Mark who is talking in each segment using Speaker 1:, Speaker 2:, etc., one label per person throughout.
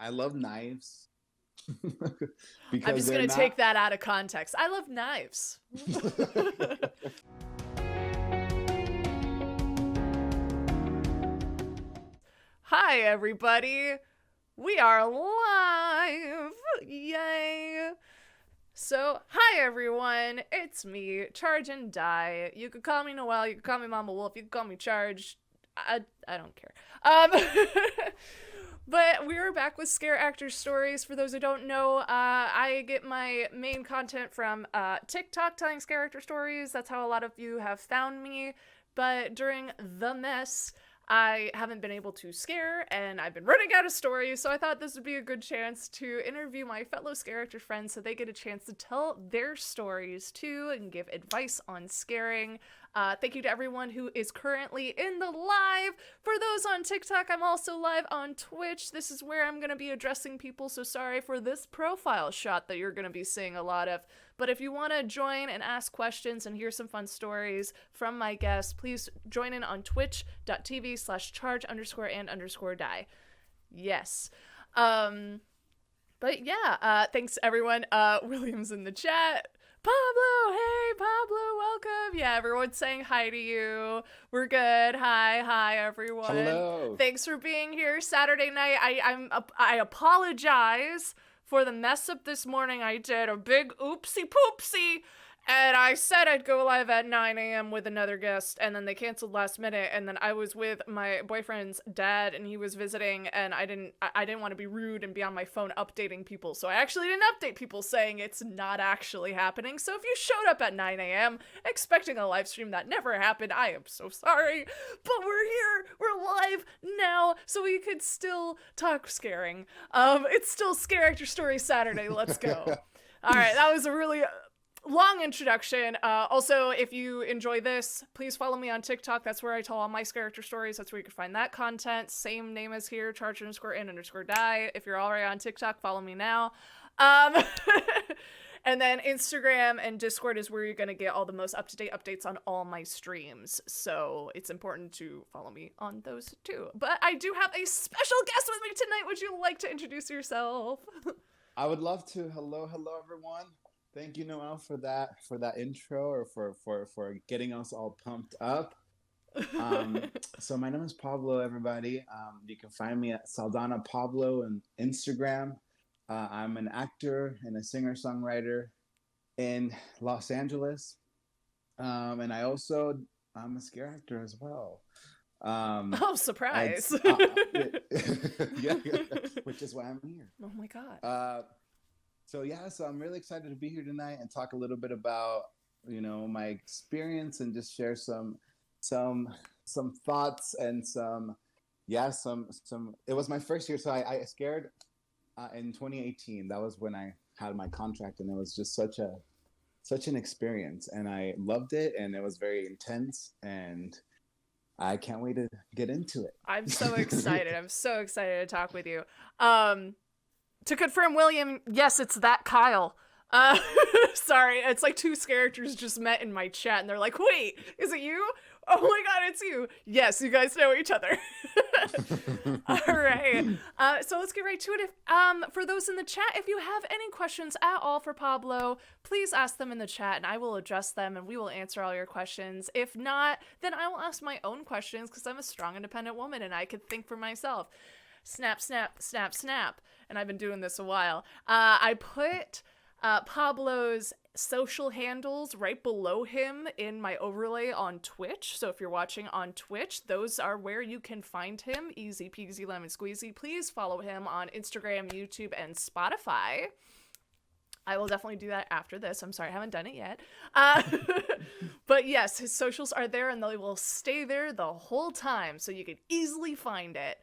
Speaker 1: I love knives.
Speaker 2: I'm
Speaker 1: Because
Speaker 2: just
Speaker 1: they're
Speaker 2: gonna
Speaker 1: not.
Speaker 2: take that out of context. I love knives. Hi, everybody. We are live. Yay. So, hi, everyone. It's me, Charge and Die. You could call me Noelle. You could call me Mama Wolf. You could call me Charge. I don't care. But we're back with Scareactor stories. For those who don't know, I get my main content from TikTok telling Scareactor stories. That's how a lot of you have found me. But during the mess, I haven't been able to scare, and I've been running out of stories, so I thought this would be a good chance to interview my fellow Scareactor friends so they get a chance to tell their stories too and give advice on scaring. Thank you to everyone who is currently in the live. For those on TikTok, I'm also live on Twitch. This is where I'm going to be addressing people, so sorry for this profile shot that you're going to be seeing a lot of. But if you want to join and ask questions and hear some fun stories from my guests, please join in on twitch.tv/charge_and_die. Yes. But yeah, thanks everyone. William's in the chat. Pablo, hey Pablo, welcome. Yeah, everyone's saying hi to you. We're good. Hi everyone.
Speaker 1: Hello.
Speaker 2: Thanks for being here Saturday night. I apologize for the mess up this morning. I did a big oopsie poopsie. And I said I'd go live at 9 a.m. with another guest, and then they canceled last minute, and then I was with my boyfriend's dad, and he was visiting, and I didn't want to be rude and be on my phone updating people, so I actually didn't update people saying it's not actually happening. So if you showed up at 9 a.m. expecting a live stream that never happened, I am so sorry, but we're here, we're live now, so we could still talk scaring. It's still Scareactor Story Saturday, let's go. All right, that was a really long introduction. Also, if you enjoy this, please follow me on TikTok. That's where I tell all my Scareactor stories. That's where you can find that content. Same name as here, charge_and_die. If you're already on TikTok, follow me now. And then Instagram and Discord is where you're going to get all the most up-to-date updates on all my streams. So it's important to follow me on those too. But I do have a special guest with me tonight. Would you like to introduce yourself?
Speaker 1: I would love to. Hello, everyone. Thank you, Noelle, for that intro, or for getting us all pumped up. So my name is Pablo, everybody. You can find me at Saldana Pablo on Instagram. I'm an actor and a singer-songwriter in Los Angeles. And I'm a scare actor as well.
Speaker 2: Oh, surprise.
Speaker 1: Yeah, which is why I'm here.
Speaker 2: Oh my God.
Speaker 1: So I'm really excited to be here tonight and talk a little bit about, my experience and just share some thoughts and some. It was my first year, so I scared in 2018. That was when I had my contract, and it was just such an experience, and I loved it, and it was very intense, and I can't wait to get into it.
Speaker 2: I'm so excited. I'm so excited to talk with you. To confirm, William, yes, it's that Kyle. Sorry, it's like two characters just met in my chat, and they're like, wait, is it you? Oh my God, it's you. Yes, you guys know each other. All right. So let's get right to it. For those in the chat, if you have any questions at all for Pablo, please ask them in the chat, and I will address them, and we will answer all your questions. If not, then I will ask my own questions, because I'm a strong, independent woman, and I can think for myself. Snap, snap, snap, snap. And I've been doing this a while. I put Pablo's social handles right below him in my overlay on Twitch. So if you're watching on Twitch, those are where you can find him. Easy peasy lemon squeezy. Please follow him on Instagram, YouTube, and Spotify. I will definitely do that after this. I'm sorry, I haven't done it yet. But yes, his socials are there, and they will stay there the whole time, so you can easily find it.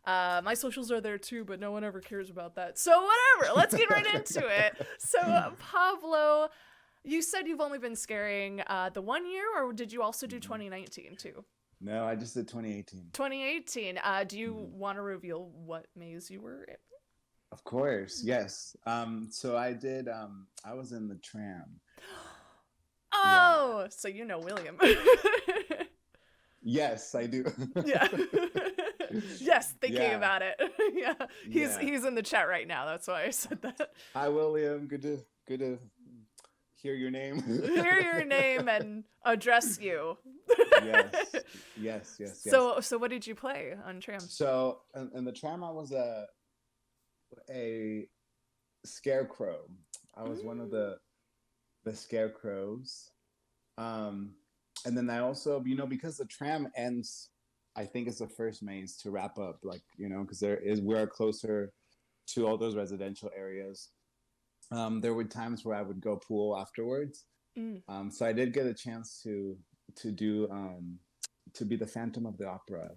Speaker 2: My socials are there too, but no one ever cares about that. So whatever, let's get right into it. So Pablo, you said you've only been scaring the 1 year, or did you also do 2019 too?
Speaker 1: No, I just did 2018.
Speaker 2: 2018. Do you want to reveal what maze you were in?
Speaker 1: Of course, yes. So I did, I was in the tram.
Speaker 2: Oh, yeah. So you know William.
Speaker 1: Yes, I do.
Speaker 2: Yeah. Yes, thinking about it. Yeah,
Speaker 1: Yeah.
Speaker 2: he's in the chat right now. That's why I said that.
Speaker 1: Hi, William. Good to hear your name.
Speaker 2: Hear your name and address you.
Speaker 1: Yes, yes, yes, yes.
Speaker 2: So what did you play on tram?
Speaker 1: So, in the tram, I was a scarecrow. I was one of
Speaker 2: Mm.
Speaker 1: the scarecrows. Um, and then I also, because the tram ends, I think it's the first maze to wrap up, like, because we're closer to all those residential areas. There were times where I would go pool afterwards.
Speaker 2: Mm.
Speaker 1: So I did get a chance to do to be the Phantom of the Opera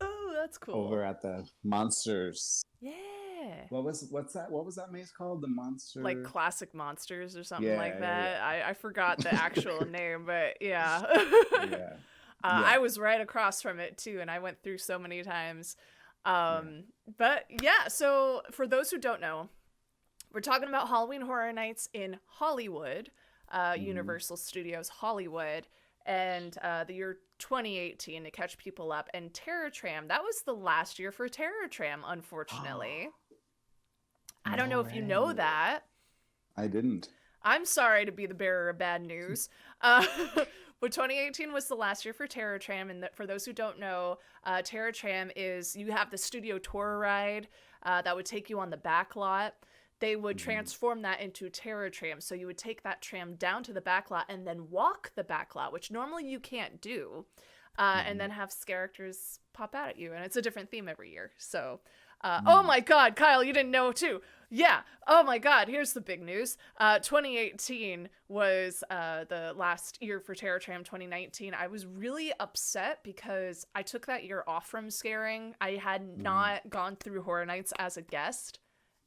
Speaker 2: Oh, that's cool.
Speaker 1: over at the Monsters.
Speaker 2: Yeah.
Speaker 1: What was that maze called? The
Speaker 2: Like
Speaker 1: Monster.
Speaker 2: classic monsters or something like
Speaker 1: Yeah, yeah,
Speaker 2: that. I forgot the actual name, but yeah.
Speaker 1: yeah,
Speaker 2: I
Speaker 1: yeah.
Speaker 2: was right across from it too, and I went through so many times.
Speaker 1: Yeah.
Speaker 2: But yeah, so for those who don't know, we're talking about Halloween Horror Nights in Hollywood,
Speaker 1: Mm-hmm.
Speaker 2: Universal Studios Hollywood, and the year 2018 to catch people up. And Terror Tram, that was the last year for Terror Tram, unfortunately. I don't
Speaker 1: No
Speaker 2: know if you know
Speaker 1: way.
Speaker 2: that.
Speaker 1: I didn't.
Speaker 2: I'm sorry to be the bearer of bad news. But 2018 was the last year for Terror Tram, and for those who don't know, Terror Tram is you have the studio tour ride that would take you on the back lot. They would
Speaker 1: Mm-hmm.
Speaker 2: transform that into Terror Tram, so you would take that tram down to the back lot and then walk the back lot, which normally you can't do, and
Speaker 1: Mm-hmm.
Speaker 2: then have characters pop out at you, and it's a different theme every year. So, oh
Speaker 1: Mm.
Speaker 2: my God, Kyle, you didn't know too. Yeah. Oh my God. Here's the big news. 2018 was the last year for Terror Tram. 2019. I was really upset because I took that year off from scaring. I had
Speaker 1: Mm-hmm.
Speaker 2: not gone through Horror Nights as a guest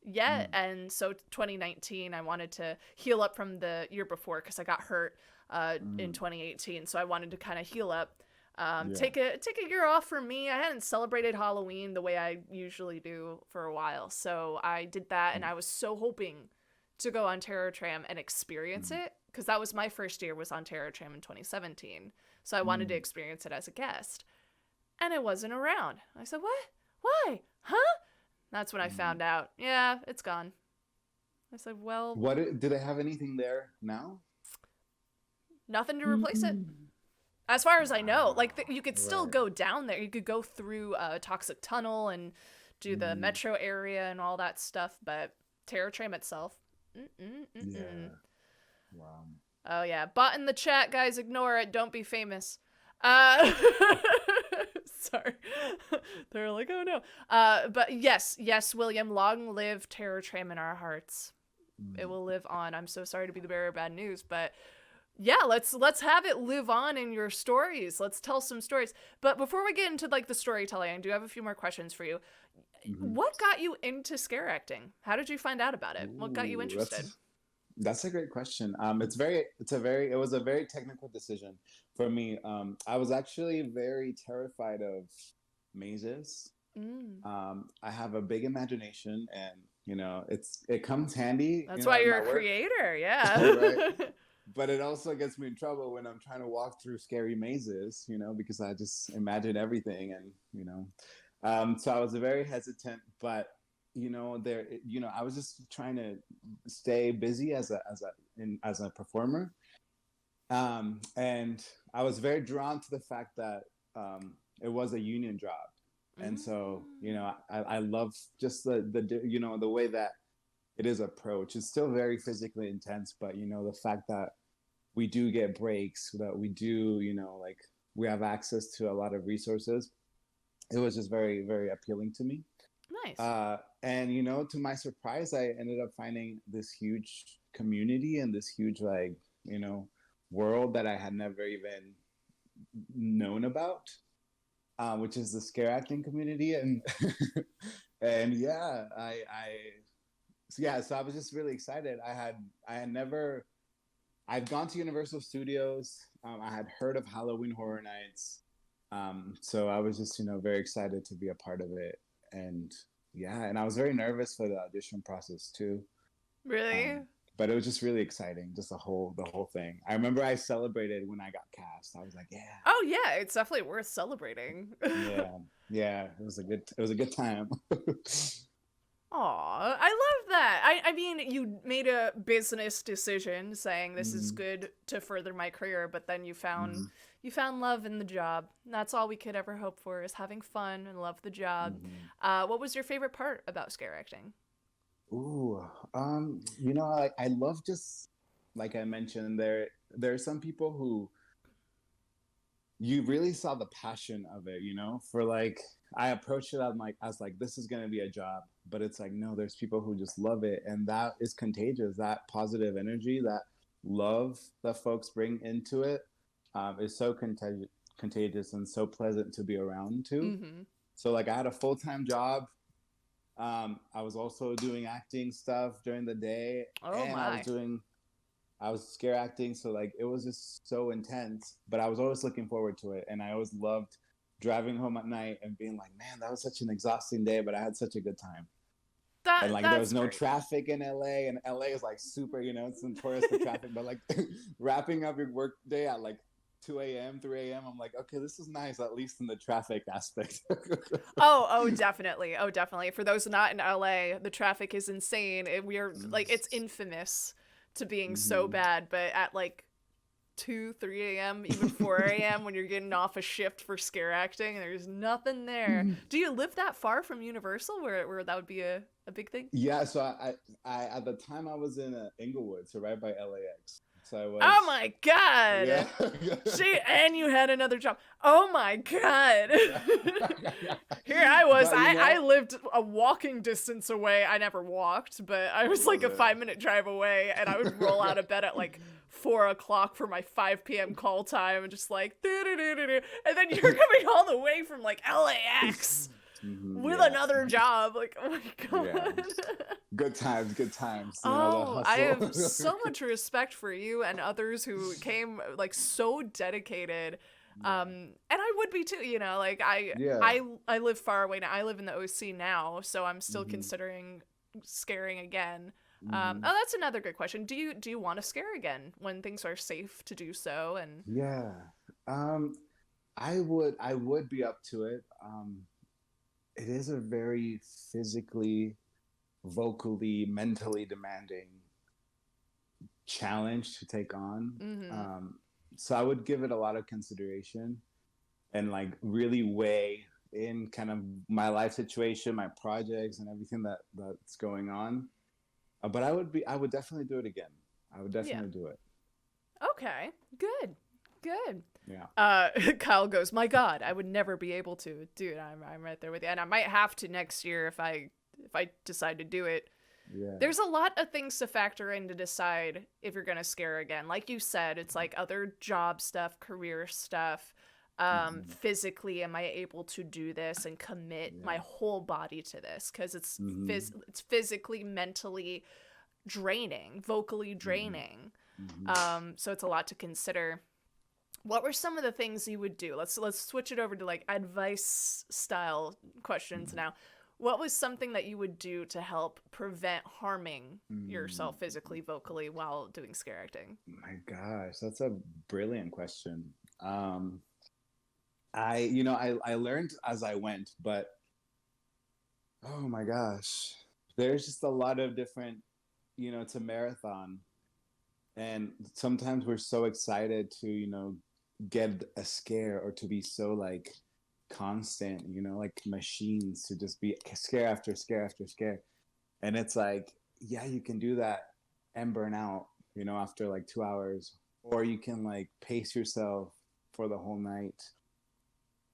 Speaker 2: yet,
Speaker 1: Mm.
Speaker 2: and so 2019 I wanted to heal up from the year before because I got hurt in
Speaker 1: Mm.
Speaker 2: 2018. So I wanted to kind of heal up.
Speaker 1: Yeah.
Speaker 2: Take a year off for me. I hadn't celebrated Halloween the way I usually do for a while, so I did that, and
Speaker 1: Mm.
Speaker 2: I was so hoping to go on Terror Tram and experience
Speaker 1: Mm.
Speaker 2: it because that was my first year was on Terror Tram in 2017. So I wanted to
Speaker 1: Mm.
Speaker 2: experience it as a guest, and it wasn't around. I said, "What? Why? Huh?" That's when I
Speaker 1: Mm.
Speaker 2: found out. Yeah, it's gone. I said, "Well,
Speaker 1: Do they have anything there now?
Speaker 2: nothing to replace it."
Speaker 1: Mm.
Speaker 2: As far as I know, like
Speaker 1: Wow.
Speaker 2: you could still
Speaker 1: Right.
Speaker 2: go down there. You could go through Toxic Tunnel and do the
Speaker 1: Mm.
Speaker 2: metro area and all that stuff, but Terror Tram itself, mm-mm.
Speaker 1: Yeah. Wow.
Speaker 2: Oh yeah, bot in the chat, guys. Ignore it. Don't be famous. Uh, sorry. They're like, oh no. But yes, William. Long live Terror Tram in our hearts. It
Speaker 1: Mm.
Speaker 2: will live on. I'm so sorry to be the bearer of bad news, but yeah, let's have it live on in your stories. Let's tell some stories. But before we get into like the storytelling, I do have a few more questions for you.
Speaker 1: Mhm.
Speaker 2: What got you into scare acting? How did you find out about it? What got you
Speaker 1: Ooh,
Speaker 2: interested?
Speaker 1: that's a great question. It was a very technical decision for me. I was actually very terrified of mazes.
Speaker 2: Mm.
Speaker 1: I have a big imagination, and it comes handy,
Speaker 2: That's why
Speaker 1: in
Speaker 2: you're
Speaker 1: my
Speaker 2: a
Speaker 1: work,
Speaker 2: creator, yeah.
Speaker 1: right? But it also gets me in trouble when I'm trying to walk through scary mazes, because I just imagine everything, and so I was very hesitant, but I was just trying to stay busy as a performer, and I was very drawn to the fact that it was a union job, and so
Speaker 2: Mm.
Speaker 1: I love just the way that it is approached. It's still very physically intense, but the fact that we do get breaks, that we do, like we have access to a lot of resources. It was just very, very appealing to me.
Speaker 2: Nice.
Speaker 1: And to my surprise, I ended up finding this huge community and this huge world that I had never even known about, which is the scare acting community, and and yeah, so I was just really excited. I had never I've gone to Universal Studios. I had heard of Halloween Horror Nights. So I was just, very excited to be a part of it. And yeah, and I was very nervous for the audition process too.
Speaker 2: Really?
Speaker 1: But it was just really exciting, just the whole thing. I remember I celebrated when I got cast. I was like, yeah,
Speaker 2: Oh yeah, it's definitely worth celebrating.
Speaker 1: yeah, yeah. It was a good time.
Speaker 2: Aw, I love that. I mean, you made a business decision saying this is
Speaker 1: Mm-hmm.
Speaker 2: good to further my career, but then
Speaker 1: Mm-hmm.
Speaker 2: you found love in the job. That's all we could ever hope for is having fun and love the job.
Speaker 1: Mm-hmm.
Speaker 2: What was your favorite part about scare acting?
Speaker 1: Ooh, I love just like I mentioned, there are some people who you really saw the passion of it, for like I approached it as like this is gonna be a job, but it's like no, there's people who just love it, and that is contagious. That positive energy, that love that folks bring into it, is so contagious and so pleasant to be around too.
Speaker 2: Mm-hmm.
Speaker 1: So like I had a full-time job. I was also doing acting stuff during the day,
Speaker 2: Oh
Speaker 1: and
Speaker 2: my.
Speaker 1: I was scare acting, so like it was just so intense. But I was always looking forward to it, and I always loved driving home at night and being like, "Man, that was such an exhausting day, but I had such a good time." And like there was
Speaker 2: That's
Speaker 1: no
Speaker 2: great.
Speaker 1: traffic in LA, and LA is like super, it's notorious for traffic. But like wrapping up your work day at like 2 a.m., 3 a.m., I'm like, okay, this is nice, at least in the traffic aspect.
Speaker 2: Oh, definitely. Oh, definitely. For those not in LA, the traffic is insane. We're like it's infamous to being so
Speaker 1: Mm-hmm.
Speaker 2: bad, but at like 2, 3 a.m., even 4 a.m. when you're getting off a shift for scare acting, there's nothing there. Do you live that far from Universal where that would be a big thing?
Speaker 1: Yeah, so I at the time I was in Inglewood, so right by LAX. So I
Speaker 2: Oh
Speaker 1: was,
Speaker 2: my
Speaker 1: yeah,
Speaker 2: god. And you had another job. Oh my god.
Speaker 1: yeah.
Speaker 2: Here I was.
Speaker 1: But
Speaker 2: I lived a walking distance away. I never walked, but I
Speaker 1: I
Speaker 2: was like
Speaker 1: love
Speaker 2: a
Speaker 1: it.
Speaker 2: 5-minute drive away, and I would roll out of bed at like 4 o'clock for my 5 p.m. call time, and just like, doo-doo-doo-doo-doo. And then you're coming all the way from like LAX with
Speaker 1: Yeah,
Speaker 2: another job. Like, oh my
Speaker 1: yeah.
Speaker 2: god.
Speaker 1: Good times. The
Speaker 2: Oh, I
Speaker 1: hustle.
Speaker 2: have so much respect for you and others who came like so dedicated.
Speaker 1: Yeah,
Speaker 2: And I would be too, like
Speaker 1: yeah.
Speaker 2: I live far away now. I live in the OC now, so I'm still
Speaker 1: Hmm.
Speaker 2: considering scaring again.
Speaker 1: Hmm.
Speaker 2: Oh, that's another good question. Do you want to scare again when things are safe to do so? And
Speaker 1: Yeah. Um, I would be up to it. It is a very physically, vocally, mentally demanding challenge to take on.
Speaker 2: mm-hmm.
Speaker 1: So I would give it a lot of consideration and like really weigh in kind of my life situation, my projects, and everything that's going on. But I would definitely do it again. I would
Speaker 2: Yeah.
Speaker 1: definitely do it.
Speaker 2: Okay. Good. Good.
Speaker 1: Yeah.
Speaker 2: Kyle goes, my God, I would never be able to. Dude, I'm right there with you. And I might have to next year if I decide to do it.
Speaker 1: Yeah.
Speaker 2: There's a lot of things to factor in to decide if you're gonna scare again. Like you said, it's like other job stuff, career stuff.
Speaker 1: Hmm.
Speaker 2: Physically, am I able to do this and commit my
Speaker 1: Yeah.
Speaker 2: whole body to this? Because
Speaker 1: Hmm.
Speaker 2: it's physically, mentally draining, vocally
Speaker 1: Hmm.
Speaker 2: draining.
Speaker 1: Hmm.
Speaker 2: So it's a lot to consider. What were some of the things you would do? Let's switch it over to like advice style questions
Speaker 1: Hmm.
Speaker 2: now. What was something that you would do to help prevent harming yourself physically, vocally while doing scare acting?
Speaker 1: My gosh, that's a brilliant question. I learned as I went, but oh my gosh, there's just a lot of different, it's a marathon, and sometimes we're so excited to, get a scare or to be so like constant, like machines to just be scare after scare after scare, and it's like, yeah, you can do that and burn out, after like 2 hours, or you can like pace yourself for the whole night.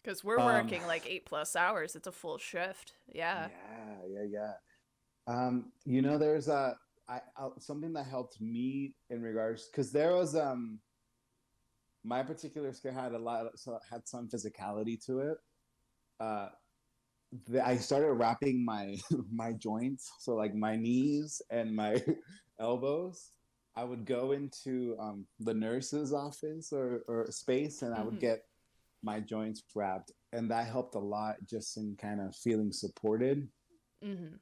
Speaker 2: Because we're
Speaker 1: Um,
Speaker 2: working like 8+ hours. It's a full shift. Yeah.
Speaker 1: yeah, yeah, yeah. There's something that helped me in regards because there was my particular scare had had some physicality to it. Uh, I started wrapping my my joints, so like my knees and my elbows. I would go into the nurse's office or space, and I would
Speaker 2: Mm-hmm.
Speaker 1: get my joints wrapped, and that helped a lot just in kind of feeling supported.
Speaker 2: Mm-hmm.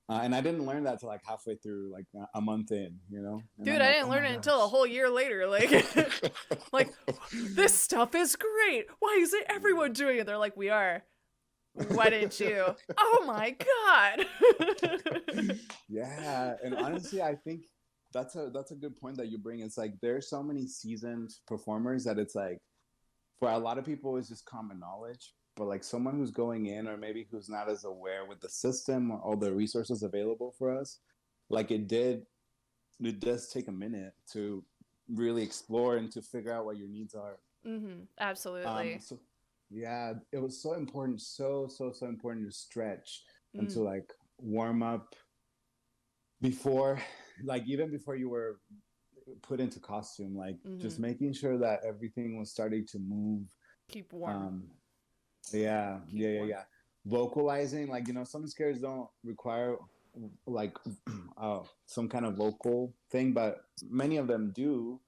Speaker 1: And I didn't learn that till like halfway through, like a month in, you know. And
Speaker 2: Dude,
Speaker 1: I'm
Speaker 2: I
Speaker 1: like,
Speaker 2: didn't
Speaker 1: oh
Speaker 2: learn
Speaker 1: my
Speaker 2: it until a
Speaker 1: gosh.
Speaker 2: whole year later. Like this stuff is great. Why isn't everyone doing it? They're like, we are. Why didn't you? Oh my god.
Speaker 1: Yeah, and honestly, I think that's a good point that you bring. It's like there's so many seasoned performers that it's like for a lot of people it's just common knowledge, but like someone who's going in or maybe who's not as aware with the system or all the resources available for us, like it does take a minute to really explore and to figure out what your needs are.
Speaker 2: Absolutely.
Speaker 1: So yeah, it was so important, so important to stretch and to
Speaker 2: Mm.
Speaker 1: like warm up before, like even before you were put into costume, like just
Speaker 2: Mm-hmm.
Speaker 1: making sure that everything was starting to move.
Speaker 2: Keep warm.
Speaker 1: Um, yeah,
Speaker 2: Keep
Speaker 1: yeah, yeah,
Speaker 2: warm.
Speaker 1: yeah. Vocalizing, like some scares don't require like some kind of vocal thing, but many of them do.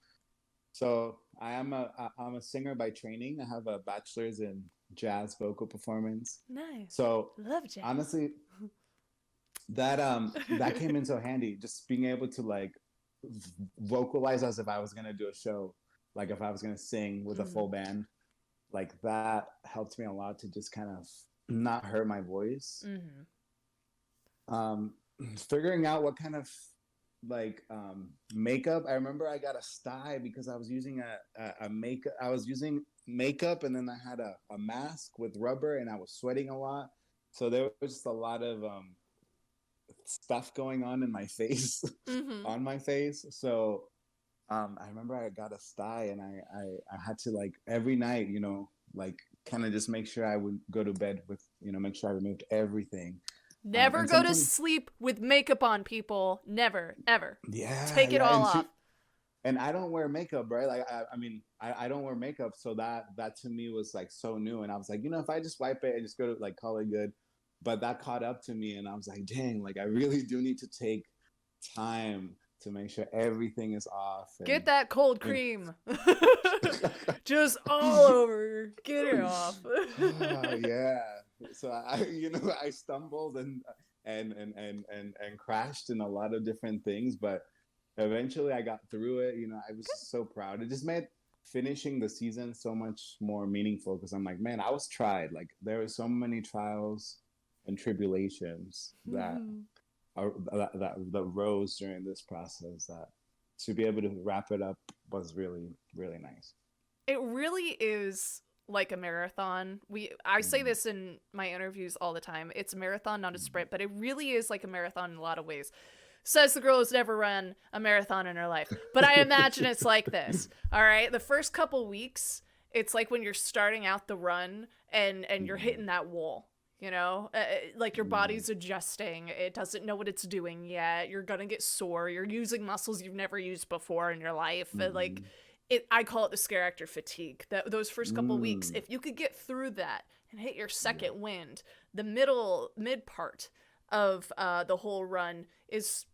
Speaker 1: So I'm a singer by training. I have a bachelor's in jazz vocal performance.
Speaker 2: Nice.
Speaker 1: So
Speaker 2: Love jazz.
Speaker 1: honestly, that came in so handy. Just being able to like vocalize as if I was gonna do a show, like if I was gonna sing with a full
Speaker 2: Mm-hmm.
Speaker 1: band, like that helped me a lot to just kind of not hurt my voice.
Speaker 2: Mm-hmm.
Speaker 1: Um, Figuring out what kind of like makeup. I remember I got a sty because I was using a makeup. I was using makeup and then I had a mask with rubber and I was sweating a lot. So there was just a lot of stuff going on in my face,
Speaker 2: Mm-hmm.
Speaker 1: on my face. So I remember I got a sty and I had to like every night, like kind of just make sure I would go to bed with, make sure I removed everything.
Speaker 2: Never
Speaker 1: And
Speaker 2: go to
Speaker 1: something,
Speaker 2: sleep with makeup on, people. Never, ever.
Speaker 1: yeah,
Speaker 2: Take it
Speaker 1: yeah.
Speaker 2: all
Speaker 1: And
Speaker 2: off.
Speaker 1: I don't wear makeup, right? Like, I mean, I don't wear makeup. So that to me was like so new. And I was like, if I just wipe it and just go to like call it good. But that caught up to me and I was like, dang, like I really do need to take time to make sure everything is off
Speaker 2: Get
Speaker 1: and
Speaker 2: that cold
Speaker 1: you
Speaker 2: cream. Just all over. Get it off.
Speaker 1: yeah. So I stumbled and crashed in a lot of different things, but eventually I got through it. I was just so proud. It just made finishing the season so much more meaningful because I'm like, man, I was tried. Like there were so many trials and tribulations that rose during this process that to be able to wrap it up was really, really nice.
Speaker 2: It really is like a marathon. I say
Speaker 1: Mm-hmm.
Speaker 2: this in my interviews all the time. It's a marathon, not a sprint, but it really is like a marathon in a lot of ways. Says the girl who's never run a marathon in her life. But I imagine it's like this. All right. The first couple weeks, it's like when you're starting out the run and you're
Speaker 1: Mm-hmm.
Speaker 2: hitting that wall. Like your body's adjusting. It doesn't know what it's doing yet. You're gonna get sore. You're using muscles you've never used before in your life. Like
Speaker 1: Mm-hmm.
Speaker 2: I call it the Scareactor fatigue. Those first couple weeks,
Speaker 1: Mm.
Speaker 2: if you could get through that and hit your
Speaker 1: Yeah.
Speaker 2: second wind, the mid part of the whole run is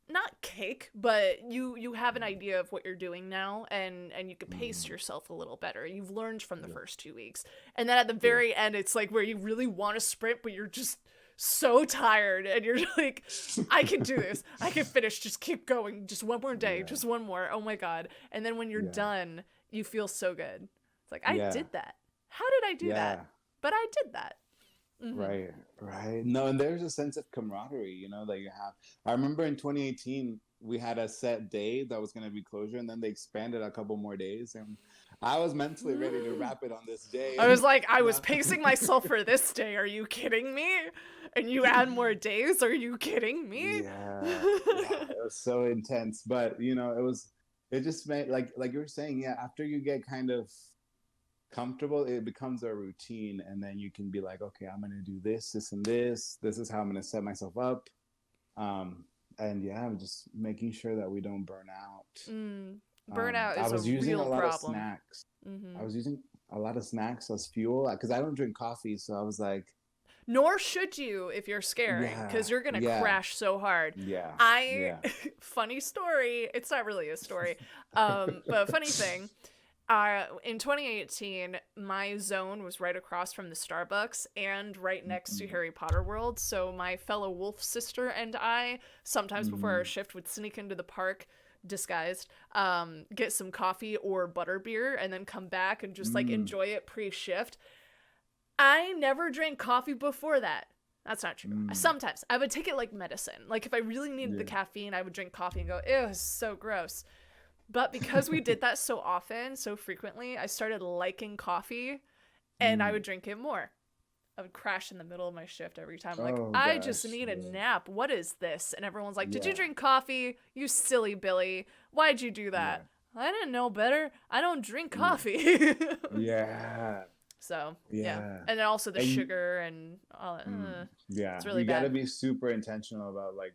Speaker 2: not cake, but you have an idea of what you're doing now, and you can pace
Speaker 1: Mm.
Speaker 2: yourself a little better. You've learned from the
Speaker 1: Yeah.
Speaker 2: first 2 weeks, and then at the
Speaker 1: Yeah.
Speaker 2: very end, it's like where you really want to sprint, but you're just so tired, and you're like, I can do this. I can finish. Just keep going. Just one more day.
Speaker 1: Yeah.
Speaker 2: Just one more. Oh my god! And then when you're
Speaker 1: Yeah.
Speaker 2: done, you feel so good. It's like I
Speaker 1: Yeah.
Speaker 2: did that. How did I do that?
Speaker 1: Yeah.
Speaker 2: But I did that. Mm-hmm.
Speaker 1: Right. Right. No, and there's a sense of camaraderie, that you have. I remember in 2018 we had a set day that was going to be closure, and then they expanded a couple more days, and I was mentally ready to wrap it on this day,
Speaker 2: I was
Speaker 1: and
Speaker 2: like, I was
Speaker 1: now.
Speaker 2: pacing myself for this day. Are you kidding me? And you add more days? Are you kidding me?
Speaker 1: Yeah, yeah, it was so intense, but it just made like you were saying, yeah, after you get kind of comfortable, it becomes a routine, and then you can be like, okay, I'm gonna do this and this is how I'm gonna set myself up. And yeah, I'm just making sure that we don't burn out.
Speaker 2: Burnout
Speaker 1: I
Speaker 2: is a
Speaker 1: was using a
Speaker 2: real
Speaker 1: lot of
Speaker 2: problem.
Speaker 1: snacks.
Speaker 2: Hmm.
Speaker 1: I was using a lot of snacks as fuel because I don't drink coffee, so I was like,
Speaker 2: Nor should you if you're scaring,
Speaker 1: yeah,
Speaker 2: because you're gonna
Speaker 1: yeah,
Speaker 2: crash so hard.
Speaker 1: yeah,
Speaker 2: I
Speaker 1: yeah.
Speaker 2: funny story. It's not really a story, but a funny thing. In 2018, my zone was right across from the Starbucks and right next to
Speaker 1: Mm-hmm.
Speaker 2: Harry Potter World. So my fellow wolf sister and I, sometimes before our shift, would sneak into the park disguised, get some coffee or butterbeer, and then come back and just like
Speaker 1: Mm-hmm.
Speaker 2: enjoy it pre-shift. I never drank coffee before that. That's not true.
Speaker 1: Mm.
Speaker 2: Sometimes I would take it like medicine. Like if I really needed the
Speaker 1: Yeah.
Speaker 2: caffeine, I would drink coffee and go, ew, it's so gross. But because we did that so often, so frequently, I started liking coffee and I
Speaker 1: Mm.
Speaker 2: would drink it more. I would crash in the middle of my shift every time. Like,
Speaker 1: Oh
Speaker 2: I just
Speaker 1: gosh.
Speaker 2: need a
Speaker 1: Yeah.
Speaker 2: nap. What is this? And everyone's like, did you
Speaker 1: Yeah.
Speaker 2: drink coffee? You silly Billy. Why'd you do
Speaker 1: Yeah.
Speaker 2: that? I didn't know better. I don't drink
Speaker 1: Yeah.
Speaker 2: coffee.
Speaker 1: Yeah.
Speaker 2: So, yeah.
Speaker 1: Yeah.
Speaker 2: And then also the
Speaker 1: And
Speaker 2: sugar and all that.
Speaker 1: yeah,
Speaker 2: It's really
Speaker 1: you got to
Speaker 2: bad.
Speaker 1: be super intentional about like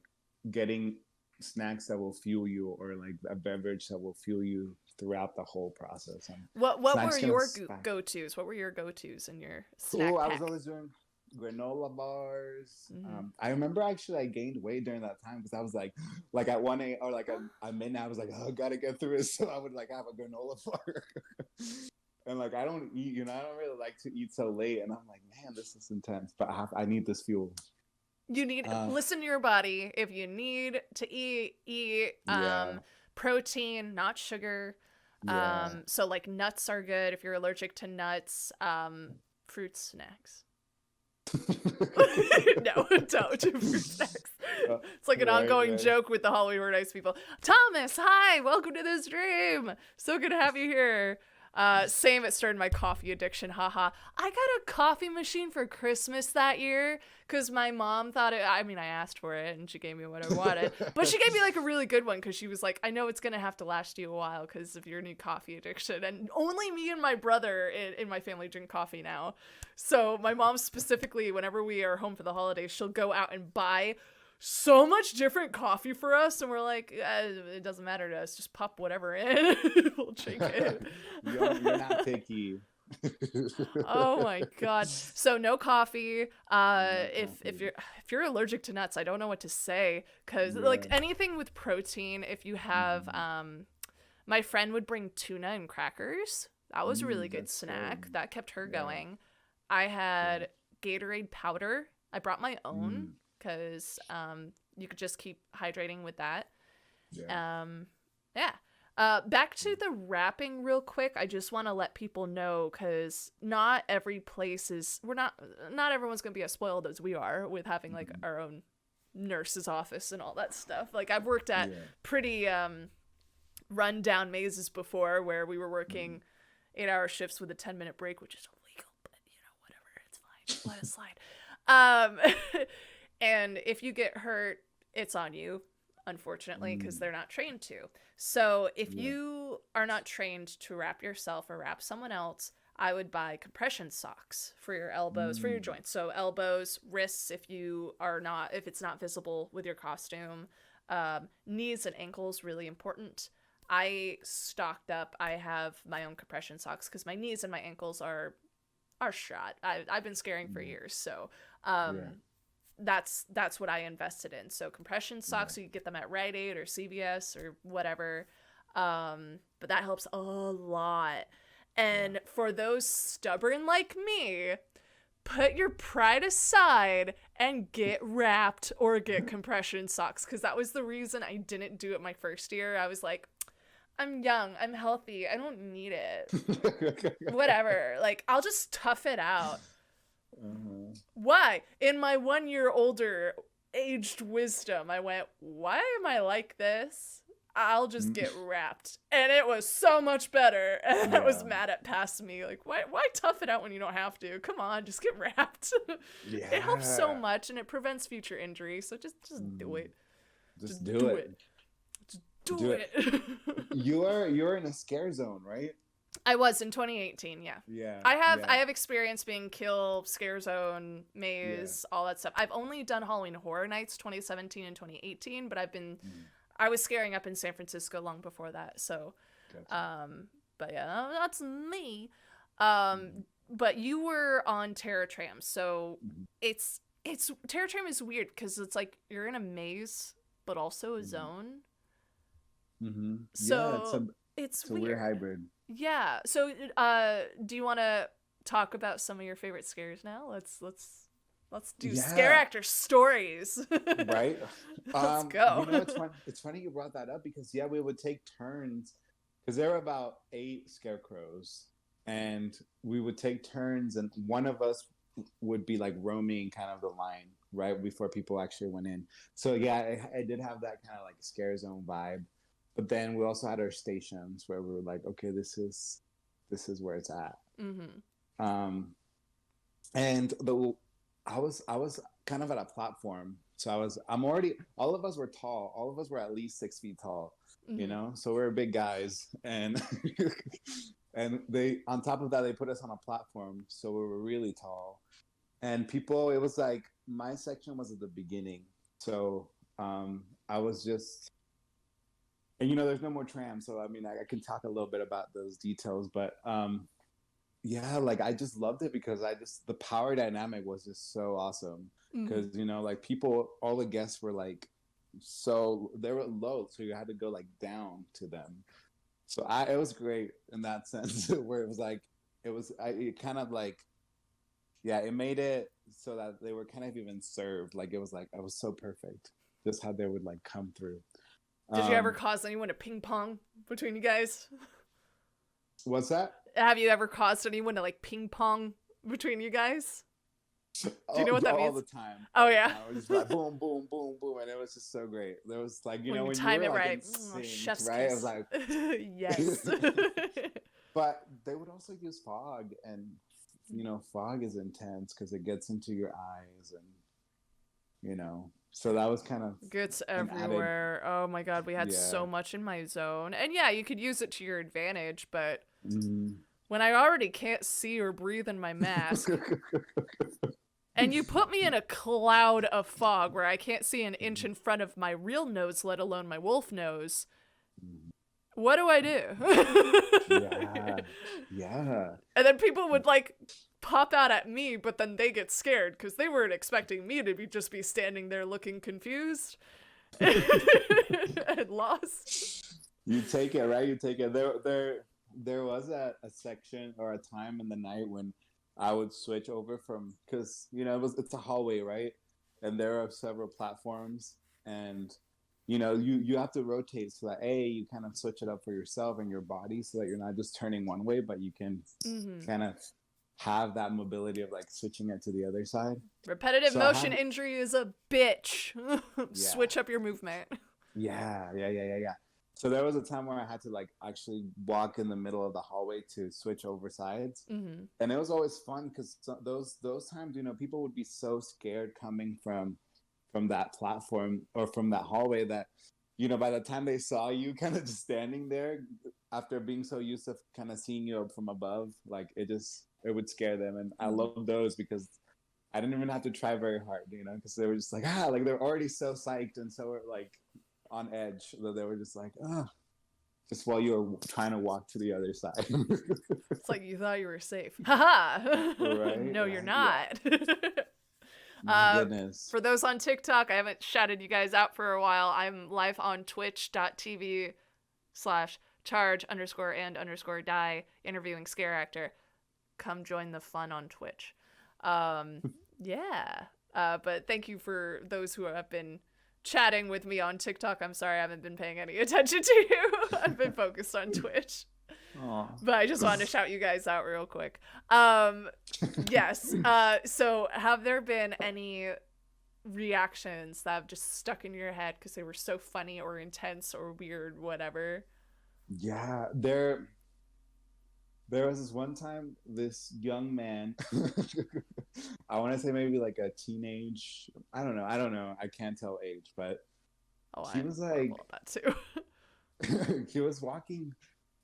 Speaker 1: getting snacks that will fuel you or like a beverage that will fuel you throughout the whole process. And
Speaker 2: What were
Speaker 1: snacks gonna
Speaker 2: your
Speaker 1: spike.
Speaker 2: go-tos? What were your go-tos in your
Speaker 1: Oh,
Speaker 2: snack
Speaker 1: I was
Speaker 2: pack?
Speaker 1: always doing granola bars.
Speaker 2: Mm-hmm.
Speaker 1: I remember actually I gained weight during that time because I was like at 1 a or like at midnight, I was like, oh, I gotta get through it. So I would like have a granola bar. And like I don't eat, I don't really like to eat so late. And I'm like, man, this is intense. But I need this fuel.
Speaker 2: You need
Speaker 1: Uh,
Speaker 2: listen to your body. If you need to eat
Speaker 1: yeah,
Speaker 2: protein, not sugar.
Speaker 1: yeah.
Speaker 2: So like nuts are good if you're allergic to nuts. Fruit snacks. No, don't do fruit snacks. It's like an
Speaker 1: Right,
Speaker 2: ongoing
Speaker 1: right.
Speaker 2: joke with the Halloween Horror Nights people. Thomas, hi, welcome to the stream. So good to have you here. Same, it started my coffee addiction, haha. I got a coffee machine for Christmas that year because my mom thought I asked for it and she gave me what I wanted. But she gave me like a really good one because she was like, I know it's going to have to last you a while because of your new coffee addiction. And only me and my brother in my family drink coffee now. So my mom specifically, whenever we are home for the holidays, she'll go out and buy so much different coffee for us, and we're like, it doesn't matter to us, just pop whatever in. We'll drink it.
Speaker 1: You're not picky.
Speaker 2: Oh my god. So no coffee.
Speaker 1: No
Speaker 2: If
Speaker 1: coffee.
Speaker 2: you're allergic to nuts, I don't know what to say because like
Speaker 1: Yeah.
Speaker 2: anything with protein, if you have my friend would bring tuna and crackers. That was a really good
Speaker 1: That's
Speaker 2: snack.
Speaker 1: good.
Speaker 2: That kept her
Speaker 1: Yeah.
Speaker 2: going. I
Speaker 1: Yeah.
Speaker 2: had Gatorade powder. I brought my own
Speaker 1: Mm.
Speaker 2: because you could just keep hydrating with that.
Speaker 1: Yeah.
Speaker 2: Yeah. Back to the rapping real quick. I just want to let people know because not every place is not everyone's gonna be as spoiled as we are with having like our own nurse's office and all that stuff. Like I've worked at
Speaker 1: Yeah.
Speaker 2: pretty run down mazes before where we were working 8-hour shifts with a 10-minute break, which is illegal, but whatever, it's fine. Let it slide. And if you get hurt, it's on you, unfortunately, because they're not trained to. So if
Speaker 1: Yeah.
Speaker 2: you are not trained to wrap yourself or wrap someone else, I would buy compression socks for your elbows, for your joints. So elbows, wrists, if it's not visible with your costume, knees and ankles, really important. I stocked up. I have my own compression socks because my knees and my ankles are shot. I've been scaring for years, so
Speaker 1: Yeah.
Speaker 2: that's what I invested in. So compression socks,
Speaker 1: Yeah.
Speaker 2: you can get them at Rite Aid or CVS or whatever. But that helps a lot. And for those stubborn like me, put your pride aside and get wrapped or get compression socks, because that was the reason I didn't do it my first year. I was like, I'm young, I'm healthy, I don't need it. Whatever. Like, I'll just tough it out. Why? In my 1 year older aged wisdom, I went, why am I like this? I'll just get wrapped. And it was so much better. And I was mad at past me. Like, why tough it out when you don't have to? Come on, just get wrapped. It helps so much and it prevents future injury. So just do it.
Speaker 1: Just do it.
Speaker 2: Just do it.
Speaker 1: You're in a scare zone, right?
Speaker 2: I was in 2018, yeah.
Speaker 1: Yeah.
Speaker 2: I have experience being Kill, Scare Zone, Maze, all that stuff. I've only done Halloween Horror Nights 2017 and 2018, but I was scaring up in San Francisco long before that. So
Speaker 1: Gotcha.
Speaker 2: but yeah, that's me. But you were on Terror Tram. So it's Terror Tram is weird cuz it's like you're in a maze but also a zone.
Speaker 1: Mm-hmm.
Speaker 2: So
Speaker 1: Yeah,
Speaker 2: it's
Speaker 1: it's a
Speaker 2: weird.
Speaker 1: weird hybrid.
Speaker 2: Yeah. So, do you want to talk about some of your favorite scares now? Let's do scare
Speaker 1: Yeah,
Speaker 2: actor stories.
Speaker 1: right.
Speaker 2: Let's go.
Speaker 1: You know, it's funny you brought that up because yeah, we would take turns because there were about 8 scarecrows, and we would take turns, and one of us would be like roaming kind of the line right before people actually went in. So yeah, I did have that kind of like scare zone vibe, but then we also had our stations where we were like, okay, this is where it's at.
Speaker 2: Mm-hmm.
Speaker 1: Um, and the I was kind of at a platform, so I'm already, all of us were tall, all of us were at least 6 feet tall,
Speaker 2: Mm-hmm.
Speaker 1: so we're big guys, and and they, on top of that, they put us on a platform, so we were really tall, and people, it was like my section was at the beginning, so I was just, and there's no more trams, so I mean, I can talk a little bit about those details, but yeah, like I just loved it because the power dynamic was just so awesome.
Speaker 2: Mm-hmm.
Speaker 1: Because like people, all the guests were like, so they were low, so you had to go like down to them. So it was great in that sense, where it was like, it kind of like, yeah, it made it so that they were kind of even served, like it was so perfect, just how they would like come through.
Speaker 2: Did you ever
Speaker 1: um
Speaker 2: cause anyone to ping pong between you guys?
Speaker 1: what's that?
Speaker 2: Have you ever caused anyone to like ping pong between you guys? Do you know what that
Speaker 1: All
Speaker 2: means?
Speaker 1: the time.
Speaker 2: Oh
Speaker 1: All the
Speaker 2: yeah.
Speaker 1: time. It was just like boom, boom, boom, boom, and it was just so great. There was like,
Speaker 2: When you
Speaker 1: when you
Speaker 2: time
Speaker 1: were
Speaker 2: it
Speaker 1: like
Speaker 2: right.
Speaker 1: in
Speaker 2: Oh,
Speaker 1: sync,
Speaker 2: chef's
Speaker 1: right? It was
Speaker 2: kiss.
Speaker 1: like,
Speaker 2: Yes.
Speaker 1: but they would also use fog, and fog is intense because it gets into your eyes, and so that was kind of
Speaker 2: Gets
Speaker 1: an added,
Speaker 2: everywhere. Oh my god, we had
Speaker 1: yeah.
Speaker 2: so much in my zone. And yeah, you could use it to your advantage, but
Speaker 1: Mm.
Speaker 2: when I already can't see or breathe in my mask, and you put me in a cloud of fog where I can't see an inch in front of my real nose, let alone my wolf nose, what do I do?
Speaker 1: Yeah, yeah.
Speaker 2: And then people would like pop out at me, but then they get scared because they weren't expecting me to just be standing there looking confused and lost.
Speaker 1: You take it, right? You take it. There was a section or a time in the night when I would switch over from, because it's a hallway, right? And there are several platforms, and you have to rotate so that you kind of switch it up for yourself and your body, so that you're not just turning one way, but you can
Speaker 2: Mm-hmm.
Speaker 1: kind of have that mobility of like switching it to the other side.
Speaker 2: Repetitive
Speaker 1: So I
Speaker 2: motion
Speaker 1: had,
Speaker 2: injury is a bitch.
Speaker 1: yeah,
Speaker 2: Switch up your movement.
Speaker 1: yeah. So there was a time where I had to like actually walk in the middle of the hallway to switch over sides,
Speaker 2: Mm-hmm.
Speaker 1: and it was always fun because those times, people would be so scared coming from that platform or from that hallway that by the time they saw you kind of just standing there after being so used to kind of seeing you from above, like it would scare them, and I
Speaker 2: Mm-hmm.
Speaker 1: love those because I didn't even have to try very hard, because they were just like, like they're already so psyched and so like on edge that they were just like, just while you were trying to walk to the other side.
Speaker 2: It's like you thought you were safe. Haha.
Speaker 1: Right,
Speaker 2: No, you're
Speaker 1: right, yeah.
Speaker 2: not.
Speaker 1: My goodness.
Speaker 2: For those on TikTok, I haven't shouted you guys out for a while. I'm live on twitch.tv/charge_and_die interviewing Scareactor. Come join the fun on Twitch. Yeah. But thank you for those who have been chatting with me on TikTok. I'm sorry I haven't been paying any attention to you. I've been focused on Twitch.
Speaker 1: Aw.
Speaker 2: But I just wanted to shout you guys out real quick. Yes. So have there been any reactions that have just stuck in your head because they were so funny or intense or weird, whatever?
Speaker 1: Yeah, there was this one time, this young man, I want to say maybe like a teenage, I don't know, I can't tell age, but
Speaker 2: Oh,
Speaker 1: he
Speaker 2: I'm
Speaker 1: was like,
Speaker 2: horrible at that too.
Speaker 1: he was walking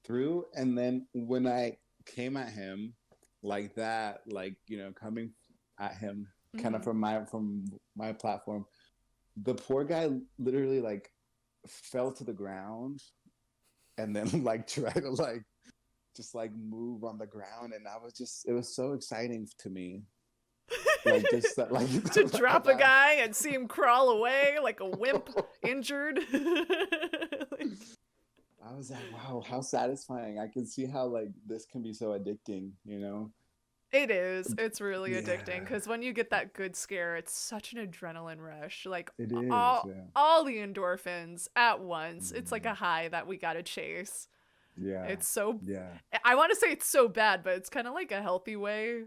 Speaker 1: through, and then when I came at him like that, like, coming at him kind of
Speaker 2: Mhm.
Speaker 1: from my platform, the poor guy literally like fell to the ground, and then like tried to like just like move on the ground, and it was so exciting to me, like just that, like
Speaker 2: To drop a
Speaker 1: that.
Speaker 2: guy and see him crawl away like a wimp injured. Like,
Speaker 1: I was like, wow, how satisfying. I can see how like this can be so addicting, you know?
Speaker 2: It is. It's really addicting
Speaker 1: Yeah,
Speaker 2: because when you get that good scare, it's such an adrenaline rush. Like
Speaker 1: it is.
Speaker 2: all
Speaker 1: Yeah.
Speaker 2: all the endorphins at once. It's like
Speaker 1: Mhm.
Speaker 2: a high that we gotta chase.
Speaker 1: Yeah.
Speaker 2: It's so.
Speaker 1: Yeah.
Speaker 2: I want to say it's so bad, but it's kind of like a healthy way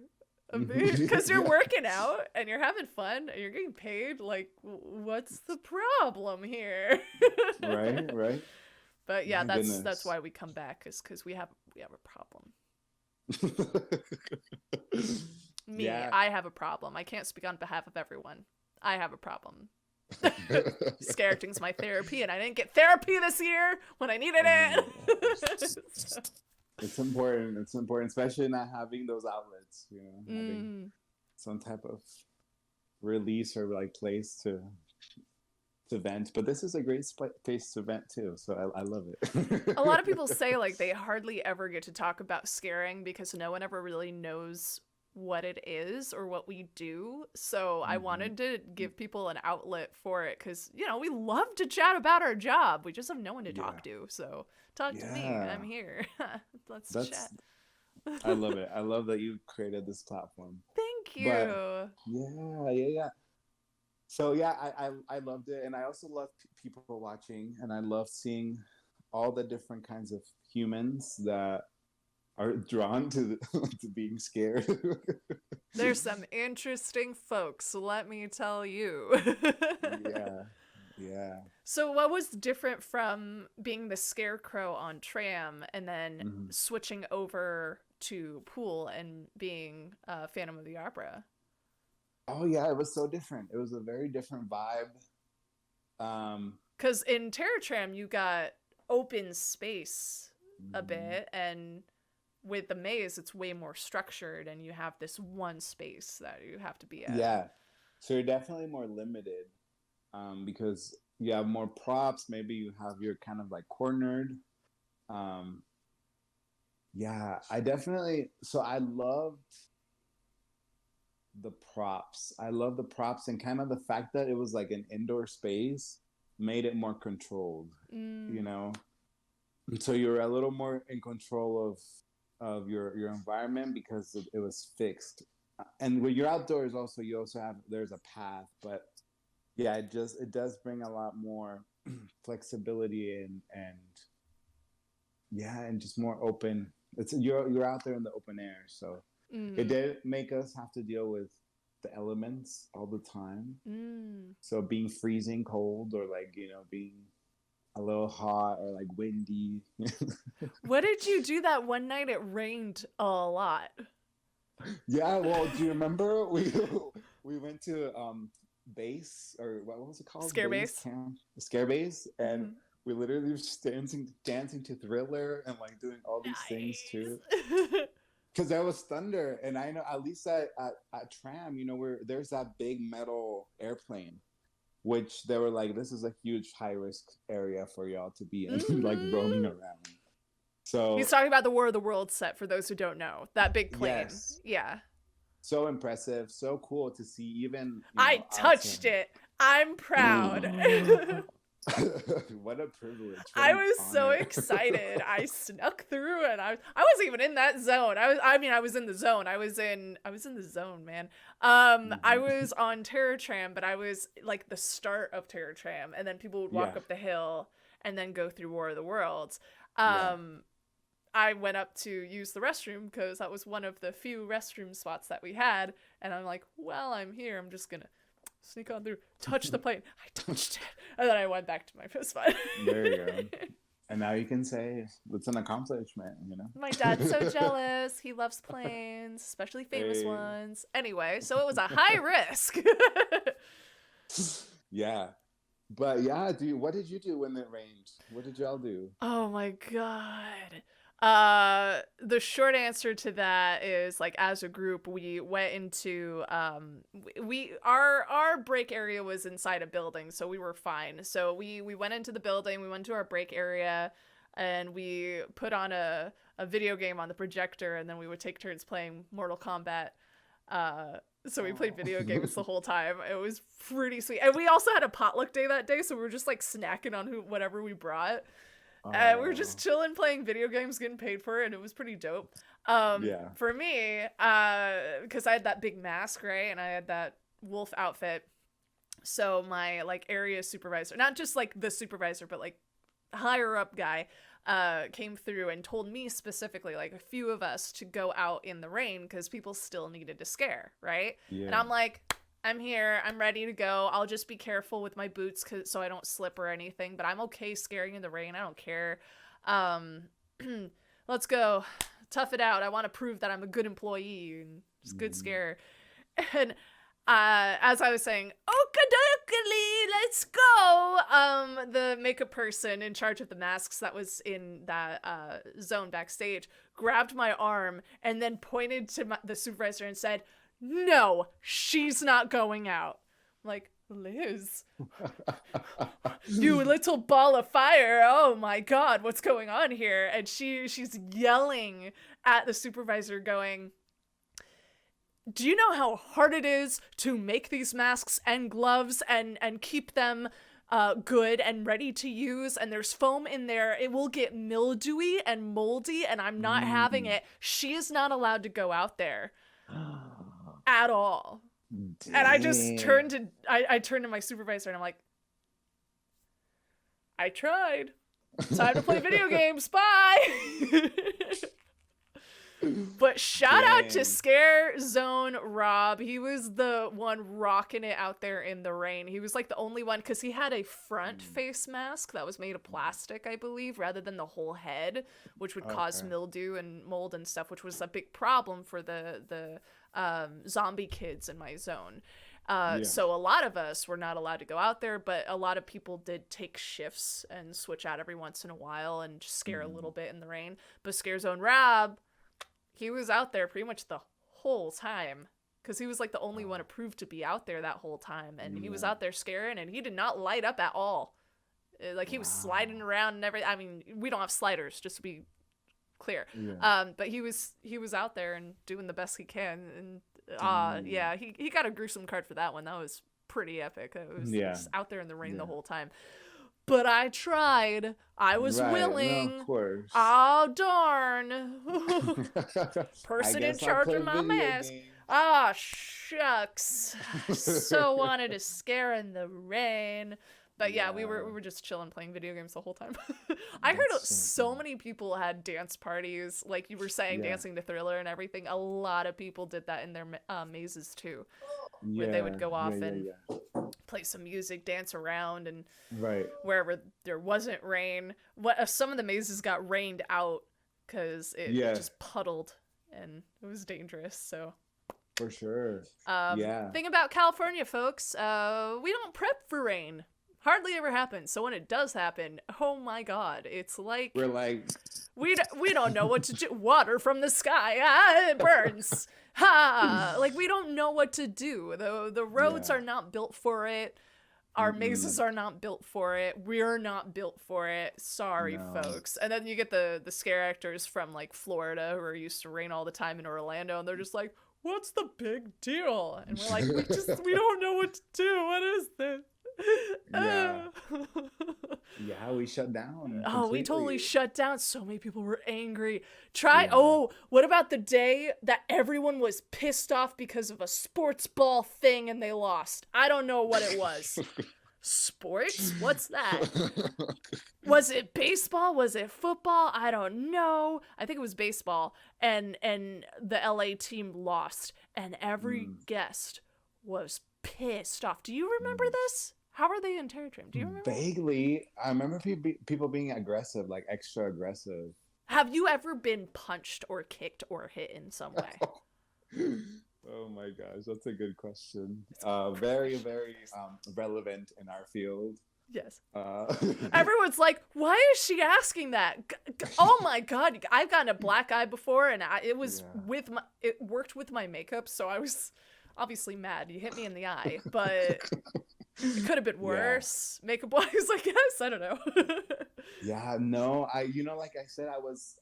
Speaker 2: of being because you're
Speaker 1: Yeah.
Speaker 2: working out and you're having fun and you're getting paid. Like, what's the problem here?
Speaker 1: Right, right.
Speaker 2: But yeah,
Speaker 1: My
Speaker 2: that's
Speaker 1: goodness.
Speaker 2: why we come back is because we have a problem. Me,
Speaker 1: Yeah.
Speaker 2: I have a problem. I can't speak on behalf of everyone. I have a problem. Scareacting's my therapy, and I didn't get therapy this year when I needed
Speaker 1: Oh my gosh.
Speaker 2: it. So,
Speaker 1: It's important. It's important, especially not having those outlets, you know, having
Speaker 2: mm.
Speaker 1: some type of release or like place to vent. But this is a great place to vent too, so I love
Speaker 2: A lot of
Speaker 1: it.
Speaker 2: people say like they hardly ever get to talk about scaring because no one ever really knows what it is or what we do. So I
Speaker 1: Hmm.
Speaker 2: wanted to give people an outlet for it because, we love to chat about our job. We just have no one to
Speaker 1: Yeah,
Speaker 2: talk to. So talk to me.
Speaker 1: yeah.
Speaker 2: I'm here. Let's chat.
Speaker 1: That's I love it. I love that you created this platform.
Speaker 2: Thank
Speaker 1: But
Speaker 2: you.
Speaker 1: yeah, yeah, yeah. So yeah, I loved it, and I also love people watching, and I love seeing all the different kinds of humans that are drawn to to being scared.
Speaker 2: There's some interesting folks, let me tell you.
Speaker 1: Yeah, yeah.
Speaker 2: So, what was different from being the scarecrow on Tram and then
Speaker 1: Hmm.
Speaker 2: switching over to Pool and being Phantom of the Opera?
Speaker 1: Oh yeah, it was so different. It was a very different vibe. Um,
Speaker 2: Because in Terror Tram, you got open space a
Speaker 1: mhm.
Speaker 2: bit, and with the maze, it's way more structured, and you have this one space that you have to be at.
Speaker 1: Yeah, so you're definitely more limited, because you have more props. Maybe you have you're kind of like cornered. Um, yeah, I definitely. So I loved the props. I love the props and kind of the fact that it was like an indoor space made it more controlled. You
Speaker 2: Mm.
Speaker 1: know, so you're a little more in control of your environment because it was fixed. And when you're outdoors, also you also have there's a path, but yeah, it does bring a lot more flexibility and yeah, and just more open. It's you're out there in the open air, so it
Speaker 2: Mm.
Speaker 1: did make us have to deal with the elements all the time.
Speaker 2: Mm.
Speaker 1: So being freezing cold or like being a little hot or like windy.
Speaker 2: What did you do that one night it rained a lot?
Speaker 1: Yeah, well, do you remember we went to base or what was it called?
Speaker 2: Scare
Speaker 1: Base
Speaker 2: base?
Speaker 1: camp, scare base, and
Speaker 2: Mm-hmm.
Speaker 1: we literally were just dancing to Thriller and like doing all these things too.
Speaker 2: Nice.
Speaker 1: Because there was thunder, and I know at least at Tram, where there's that big metal airplane, which they were like, this is a huge high risk area for y'all to be in, like roaming
Speaker 2: Hmm.
Speaker 1: around.
Speaker 2: He's
Speaker 1: So
Speaker 2: talking about the War of the Worlds set for those who don't know. That big plane.
Speaker 1: yes,
Speaker 2: Yeah.
Speaker 1: so impressive, so cool to see even
Speaker 2: I touched
Speaker 1: outside.
Speaker 2: it. I'm proud.
Speaker 1: What a privilege! What
Speaker 2: I
Speaker 1: an
Speaker 2: was so
Speaker 1: honor!
Speaker 2: excited. I snuck through and I wasn't even in that zone. I was in the zone. I was in the zone, man. I
Speaker 1: Mhm.
Speaker 2: was on Terror Tram, but I was like the start of Terror Tram and then people would walk
Speaker 1: Yeah,
Speaker 2: up the hill and then go through War of the Worlds.
Speaker 1: yeah.
Speaker 2: Um I went up to use the restroom because that was one of the few restroom spots that we had. And I'm like, well, I'm here. I'm just going to sneak on through, touch the plane. I touched it. And then I went back to my spot.
Speaker 1: There you go. And now you can say it's an accomplishment.
Speaker 2: My dad's so jealous. He loves planes, especially famous
Speaker 1: Hey,
Speaker 2: ones. Anyway, so it was a high risk.
Speaker 1: yeah. But yeah, dude, what did you do when it rained? What did y'all do?
Speaker 2: Oh my god. The short answer to that is like as a group we went into we our break area was inside a building, so we were fine. So we went into the building, we went to our break area and we put on a video game on the projector and then we would take turns playing Mortal Kombat. So we played
Speaker 1: Oh.
Speaker 2: video games the whole time. It was pretty sweet. And we also had a potluck day that day, so we were just like snacking on whatever we brought. We were just chilling, playing video games, getting paid for it, and it was pretty dope.
Speaker 1: Yeah.
Speaker 2: For me, because I had that big mask, right, and I had that wolf outfit. So my like area supervisor, not just like the supervisor, but like higher up guy, came through and told me specifically, like a few of us, to go out in the rain because people still needed to scare, right?
Speaker 1: Yeah.
Speaker 2: And I'm like, I'm here, I'm ready to go. I'll just be careful with my boots so I don't slip or anything, but I'm okay scaring in the rain. I don't care. Let's go. Tough it out. I want to prove that I'm a good employee and just good scare. And as I was saying, okadokally, let's go. The makeup person in charge of the masks that was in that zone backstage grabbed my arm and then pointed to the supervisor and said, "No, she's not going out." I'm like, Liz, you little ball of fire. Oh my God, what's going on here? And she's yelling at the supervisor going, "Do you know how hard it is to make these masks and gloves and keep them good and ready to use? And there's foam in there. It will get mildewy and moldy, and I'm not having it. She is not allowed to go out there at all."
Speaker 1: Damn.
Speaker 2: And I just turned to I turned to my supervisor and I'm like, "I tried. Time to play video games. Bye." But shout out to Scare Zone Rob. He was the one rocking it out there in the rain. He was like the only one, because he had a front face mask that was made of plastic, I believe, rather than the whole head, which would cause mildew and mold and stuff, which was a big problem for the zombie kids in my zone. So a lot of us were not allowed to go out there, but a lot of people did take shifts and switch out every once in a while and just scare a little bit in the rain. But Scare Zone Rob, he was out there pretty much the whole time, because he was like the only one approved to be out there that whole time, and he was out there scaring, and he did not light up at all. Like, he was sliding around and everything. I mean, we don't have sliders, just to be clear. But he was out there and doing the best he can, and he got a gruesome card for that one. That was pretty epic. It was just out there in the rain the whole time. But I tried. I was willing.
Speaker 1: No, of course.
Speaker 2: Oh, darn. Person in charge of my mask. Ah, shucks. So wanted to scare in the rain. But yeah, we were just chilling, playing video games the whole time. I heard so many people had dance parties, like you were saying, dancing to Thriller and everything. A lot of people did that in their mazes too, where they would go off and play some music, dance around, and wherever there wasn't rain. Some of the mazes got rained out because it just puddled and it was dangerous. So.
Speaker 1: For sure.
Speaker 2: Thing about California, folks, we don't prep for rain. Hardly ever happens. So when it does happen, oh my God, it's like
Speaker 1: we're like
Speaker 2: we don't know what to do. Water from the sky, it burns. Like, we don't know what to do. The roads are not built for it. Our mazes are not built for it. We're not built for it. Sorry, folks. And then you get the scare actors from like Florida who are used to rain all the time in Orlando, and they're just like, "What's the big deal?" And we're like, we don't know what to do. What is this?
Speaker 1: We shut down.
Speaker 2: Oh, we totally shut down. So many people were angry. What about the day that everyone was pissed off because of a sports ball thing and they lost? I don't know what it was. Sports? What's that? Was it baseball? Was it football? I don't know. I think it was baseball. And the LA team lost, and every guest was pissed off. Do you remember this? How are they in Terror Trim? Do you remember?
Speaker 1: Vaguely. I remember people being aggressive, like extra aggressive.
Speaker 2: Have you ever been punched or kicked or hit in some way?
Speaker 1: Oh my gosh, that's a good question. Very, very relevant in our field.
Speaker 2: Yes. Everyone's like, "Why is she asking that?" Oh my God, I've gotten a black eye before, and it worked with my makeup, so I was obviously mad. You hit me in the eye, but it could have been worse. Makeup wise, I guess. I don't know. Like I said, I was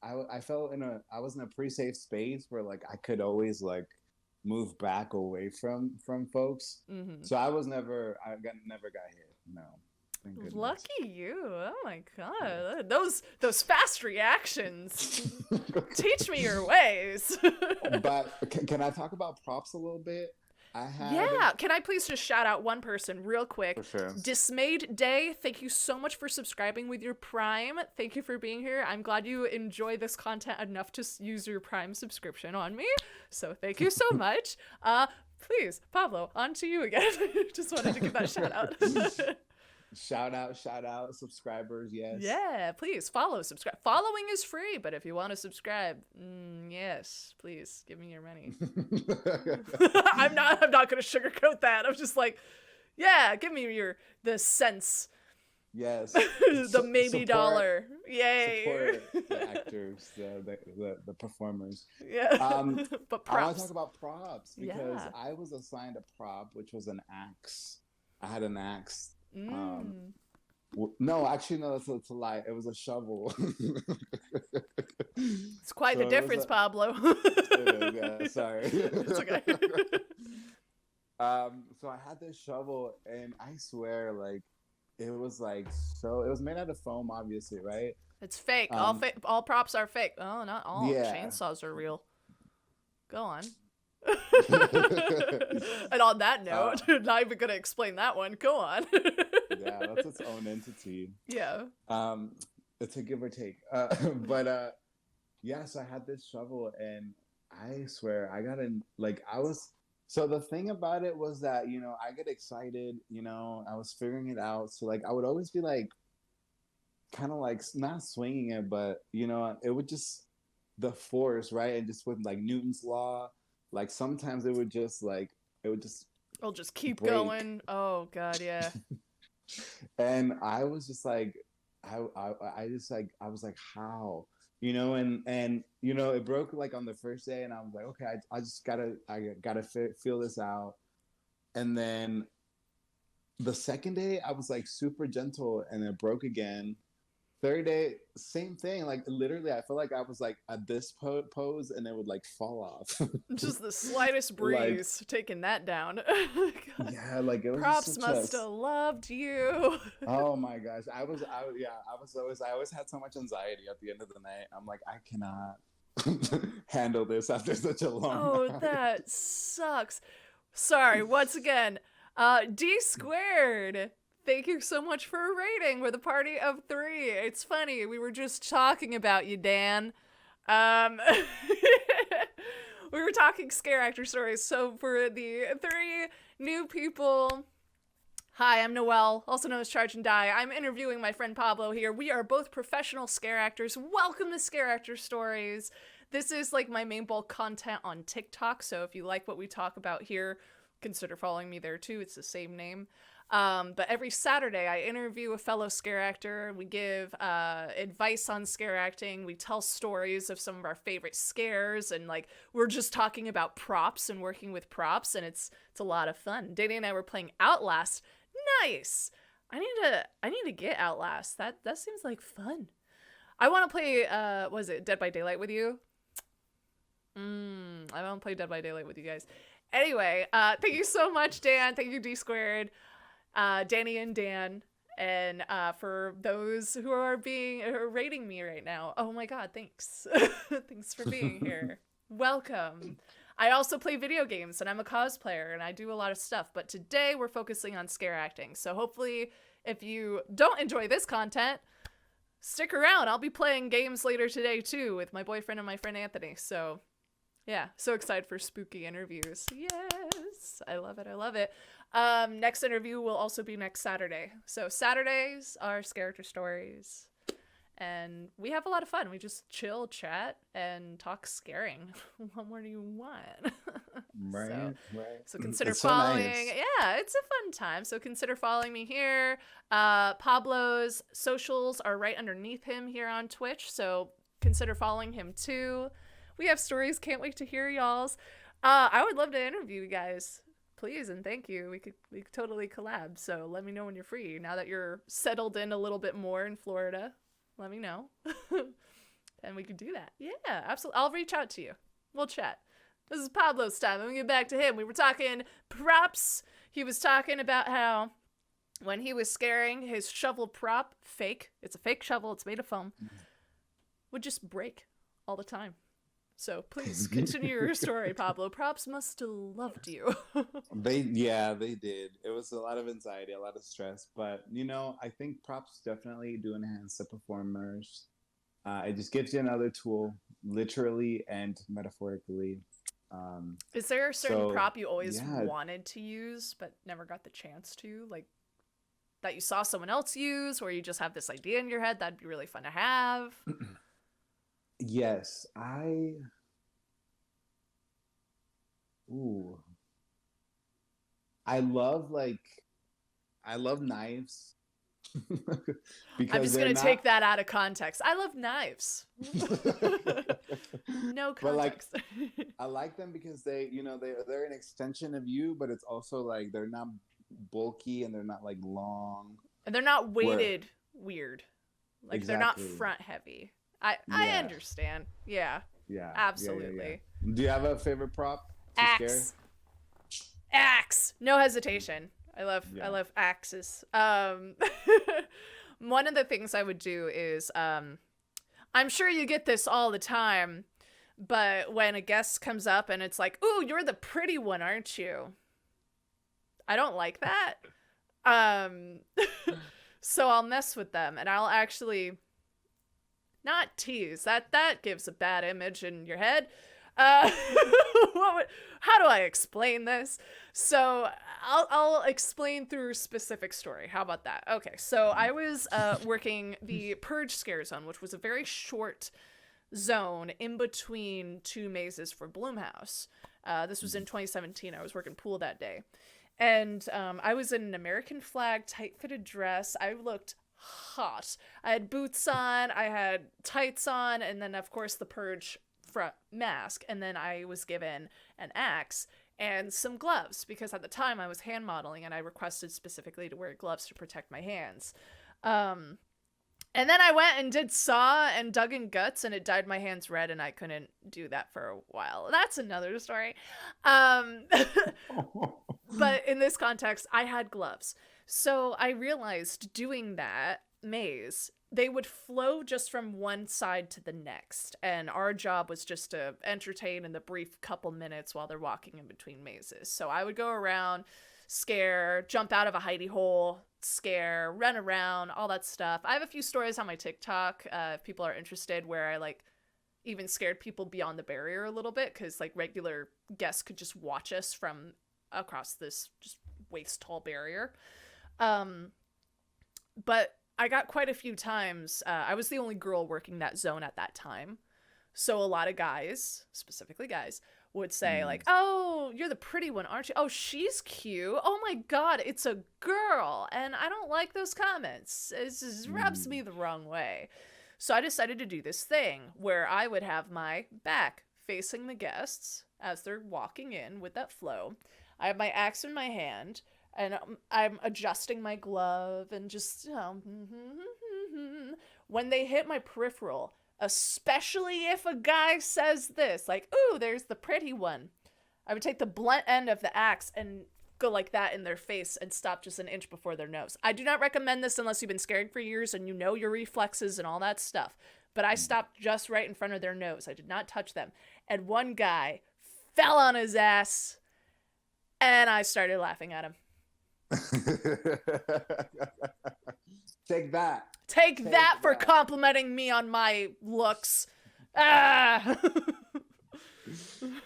Speaker 2: in a pretty safe space where like I could always like move back away from folks. So I never got hit. No.
Speaker 1: Thank goodness.
Speaker 2: Lucky you. Oh my god. Those fast reactions. Teach me your ways.
Speaker 1: But can I talk about props a little bit? I had
Speaker 2: Yeah. Can I please just shout out one person real quick?
Speaker 1: for sure.
Speaker 2: Dismayed Day, thank you so much for subscribing with your Prime. Thank you for being here. I'm glad you enjoy this content enough to use your Prime subscription on me. So thank you so much. Please, Pablo, on to you again. Just wanted to give that shout out.
Speaker 1: Shout out, subscribers, yes.
Speaker 2: Yeah, please follow, subscribe. Following is free, but if you want to subscribe, yes, please give me your money. I'm not gonna sugarcoat that. I'm just like, yeah, give me the cents.
Speaker 1: Yes.
Speaker 2: The maybe
Speaker 1: Support,
Speaker 2: dollar. Yay.
Speaker 1: Support the actors, the performers.
Speaker 2: Yeah. But
Speaker 1: I want
Speaker 2: props.
Speaker 1: to talk about props because
Speaker 2: Yeah.
Speaker 1: I was assigned a prop, which was an axe. I had an axe. No, actually, no, that's a lie. It was a shovel.
Speaker 2: It's quite the difference, Pablo.
Speaker 1: Yeah, sorry.
Speaker 2: It's okay.
Speaker 1: So I had this shovel, and I swear, like, it was like it was made out of foam, obviously, right?
Speaker 2: It's fake. All props are fake. Oh, not all.
Speaker 1: Yeah.
Speaker 2: Chainsaws are real. Go on. And on that note, not even gonna explain that one. Go on.
Speaker 1: Yeah, that's its own entity.
Speaker 2: Yeah.
Speaker 1: It's a give or take. But yeah, so I had this shovel, and I swear I got in. Like, I was. So the thing about it was that, I get excited. I was figuring it out. So like I would always be like, kind of like not swinging it, but it would just the force, right? And just with like Newton's law. Like sometimes it would just
Speaker 2: I'll just keep
Speaker 1: break.
Speaker 2: going. Oh god, yeah.
Speaker 1: And I was just like, I was like, how, and it broke like on the first day, and I was like, okay, I just gotta feel this out. And then the second day, I was like super gentle, and it broke again. Third day, same thing. Like literally, I feel like I was like at this pose, and it would like fall off.
Speaker 2: Just the slightest breeze taking that down.
Speaker 1: Yeah, like it was.
Speaker 2: Props must have loved you.
Speaker 1: Oh my gosh, I always had so much anxiety at the end of the night. I'm like, I cannot handle this after such a long night.
Speaker 2: That sucks. Sorry, once again, D squared. Thank you so much for a rating with a party of 3. It's funny, we were just talking about you, Dan. We were talking Scareactor stories. So for the 3 new people, hi, I'm Noelle, also known as Charge and Die. I'm interviewing my friend Pablo here. We are both professional scare actors. Welcome to Scareactor Stories. This is like my main bulk content on TikTok, so if you like what we talk about here, consider following me there too. It's the same name. But every Saturday I interview a fellow scare actor. We give advice on scare acting. We tell stories of some of our favorite scares, and like we're just talking about props and working with props, and it's a lot of fun. Danny and I were playing Outlast. Nice. I need to get Outlast. That seems like fun. I want to play was it Dead by Daylight with you? I want to play Dead by Daylight with you guys. Anyway, thank you so much, Dan. Thank you, D squared. Danny and Dan, and for those who are rating me right now, oh my god, thanks. Thanks for being here. Welcome. I also play video games, and I'm a cosplayer, and I do a lot of stuff, but today we're focusing on scare acting, so hopefully if you don't enjoy this content, stick around. I'll be playing games later today too with my boyfriend and my friend Anthony, so yeah, so excited for spooky interviews. Yes, I love it. Next interview will also be next Saturday. So Saturdays are Scareactor Stories, and we have a lot of fun. We just chill, chat, and talk scaring. What more do you want?
Speaker 1: Right.
Speaker 2: So consider
Speaker 1: it's so
Speaker 2: following.
Speaker 1: nice.
Speaker 2: Yeah, it's a fun time. So consider following me here. Pablo's socials are right underneath him here on Twitch. So consider following him too. We have stories. Can't wait to hear y'all's. I would love to interview you guys. Please and thank you. We could totally collab. So let me know when you're free. Now that you're settled in a little bit more in Florida, let me know. And we could do that. Yeah, absolutely. I'll reach out to you. We'll chat. This is Pablo's time. Let me get back to him. We were talking props. He was talking about how when he was scaring, his shovel prop, fake, it's a fake shovel, it's made of foam, would just break all the time. So please continue your story, Pablo. Props must have loved you.
Speaker 1: They did. It was a lot of anxiety, a lot of stress, but I think props definitely do enhance the performers. It just gives you another tool, literally and metaphorically.
Speaker 2: Is there a certain
Speaker 1: So
Speaker 2: prop you always
Speaker 1: yeah,
Speaker 2: wanted to use but never got the chance to? Like that you saw someone else use, or you just have this idea in your head that'd be really fun to have?
Speaker 1: yes, ooh, I love knives
Speaker 2: I'm
Speaker 1: because
Speaker 2: just
Speaker 1: they're
Speaker 2: gonna
Speaker 1: not.
Speaker 2: take that out of context. I love knives. No
Speaker 1: But like
Speaker 2: context.
Speaker 1: I like them because they're an extension of you, but it's also like they're not bulky and they're not like long.
Speaker 2: And they're not
Speaker 1: Where
Speaker 2: weighted weird. Like they're not
Speaker 1: exactly?
Speaker 2: front heavy. I
Speaker 1: Yeah,
Speaker 2: understand. Yeah,
Speaker 1: yeah.
Speaker 2: absolutely.
Speaker 1: Do you have a favorite prop to scare?
Speaker 2: Axe. Axe. No hesitation. I
Speaker 1: Yeah.
Speaker 2: love axes. One of the things I would do is I'm sure you get this all the time, but when a guest comes up and it's like, "Ooh, you're the pretty one, aren't you?" I don't like that. Um so I'll mess with them and I'll actually not tease. That gives a bad image in your head. Uh, how do I explain this? So I'll explain through a specific story. How about that? Okay, so I was working the Purge scare zone, which was a very short zone in between two mazes for Bloomhouse. This was in 2017. I was working pool that day. And I was in an American flag tight fitted dress. I looked hot. I had boots on, I had tights on, and then, of course, the Purge front mask. And then I was given an axe and some gloves because at the time I was hand modeling and I requested specifically to wear gloves to protect my hands. And then I went and did Saw and dug in guts and it dyed my hands red and I couldn't do that for a while. That's another story. But in this context, I had gloves. So I realized doing that maze, they would flow just from one side to the next. And our job was just to entertain in the brief couple minutes while they're walking in between mazes. So I would go around, scare, jump out of a hidey hole, scare, run around, all that stuff. I have a few stories on my TikTok if people are interested where I even scared people beyond the barrier a little bit because regular guests could just watch us from across this just waist tall barrier. But I got quite a few times. I was the only girl working that zone at that time. So a lot of guys, specifically guys, would say "Oh, you're the pretty one, aren't you? Oh, she's cute. Oh my God, it's a girl." And I don't like those comments. It just rubs me the wrong way. So I decided to do this thing where I would have my back facing the guests as they're walking in with that flow. I have my axe in my hand, and I'm adjusting my glove and just, when they hit my peripheral, especially if a guy says this, "Ooh, there's the pretty one," I would take the blunt end of the axe and go like that in their face and stop just an inch before their nose. I do not recommend this unless you've been scared for years and you know your reflexes and all that stuff. But I stopped just right in front of their nose. I did not touch them. And one guy fell on his ass and I started laughing at him.
Speaker 1: Take that.
Speaker 2: Take that for complimenting me on my looks. Ah.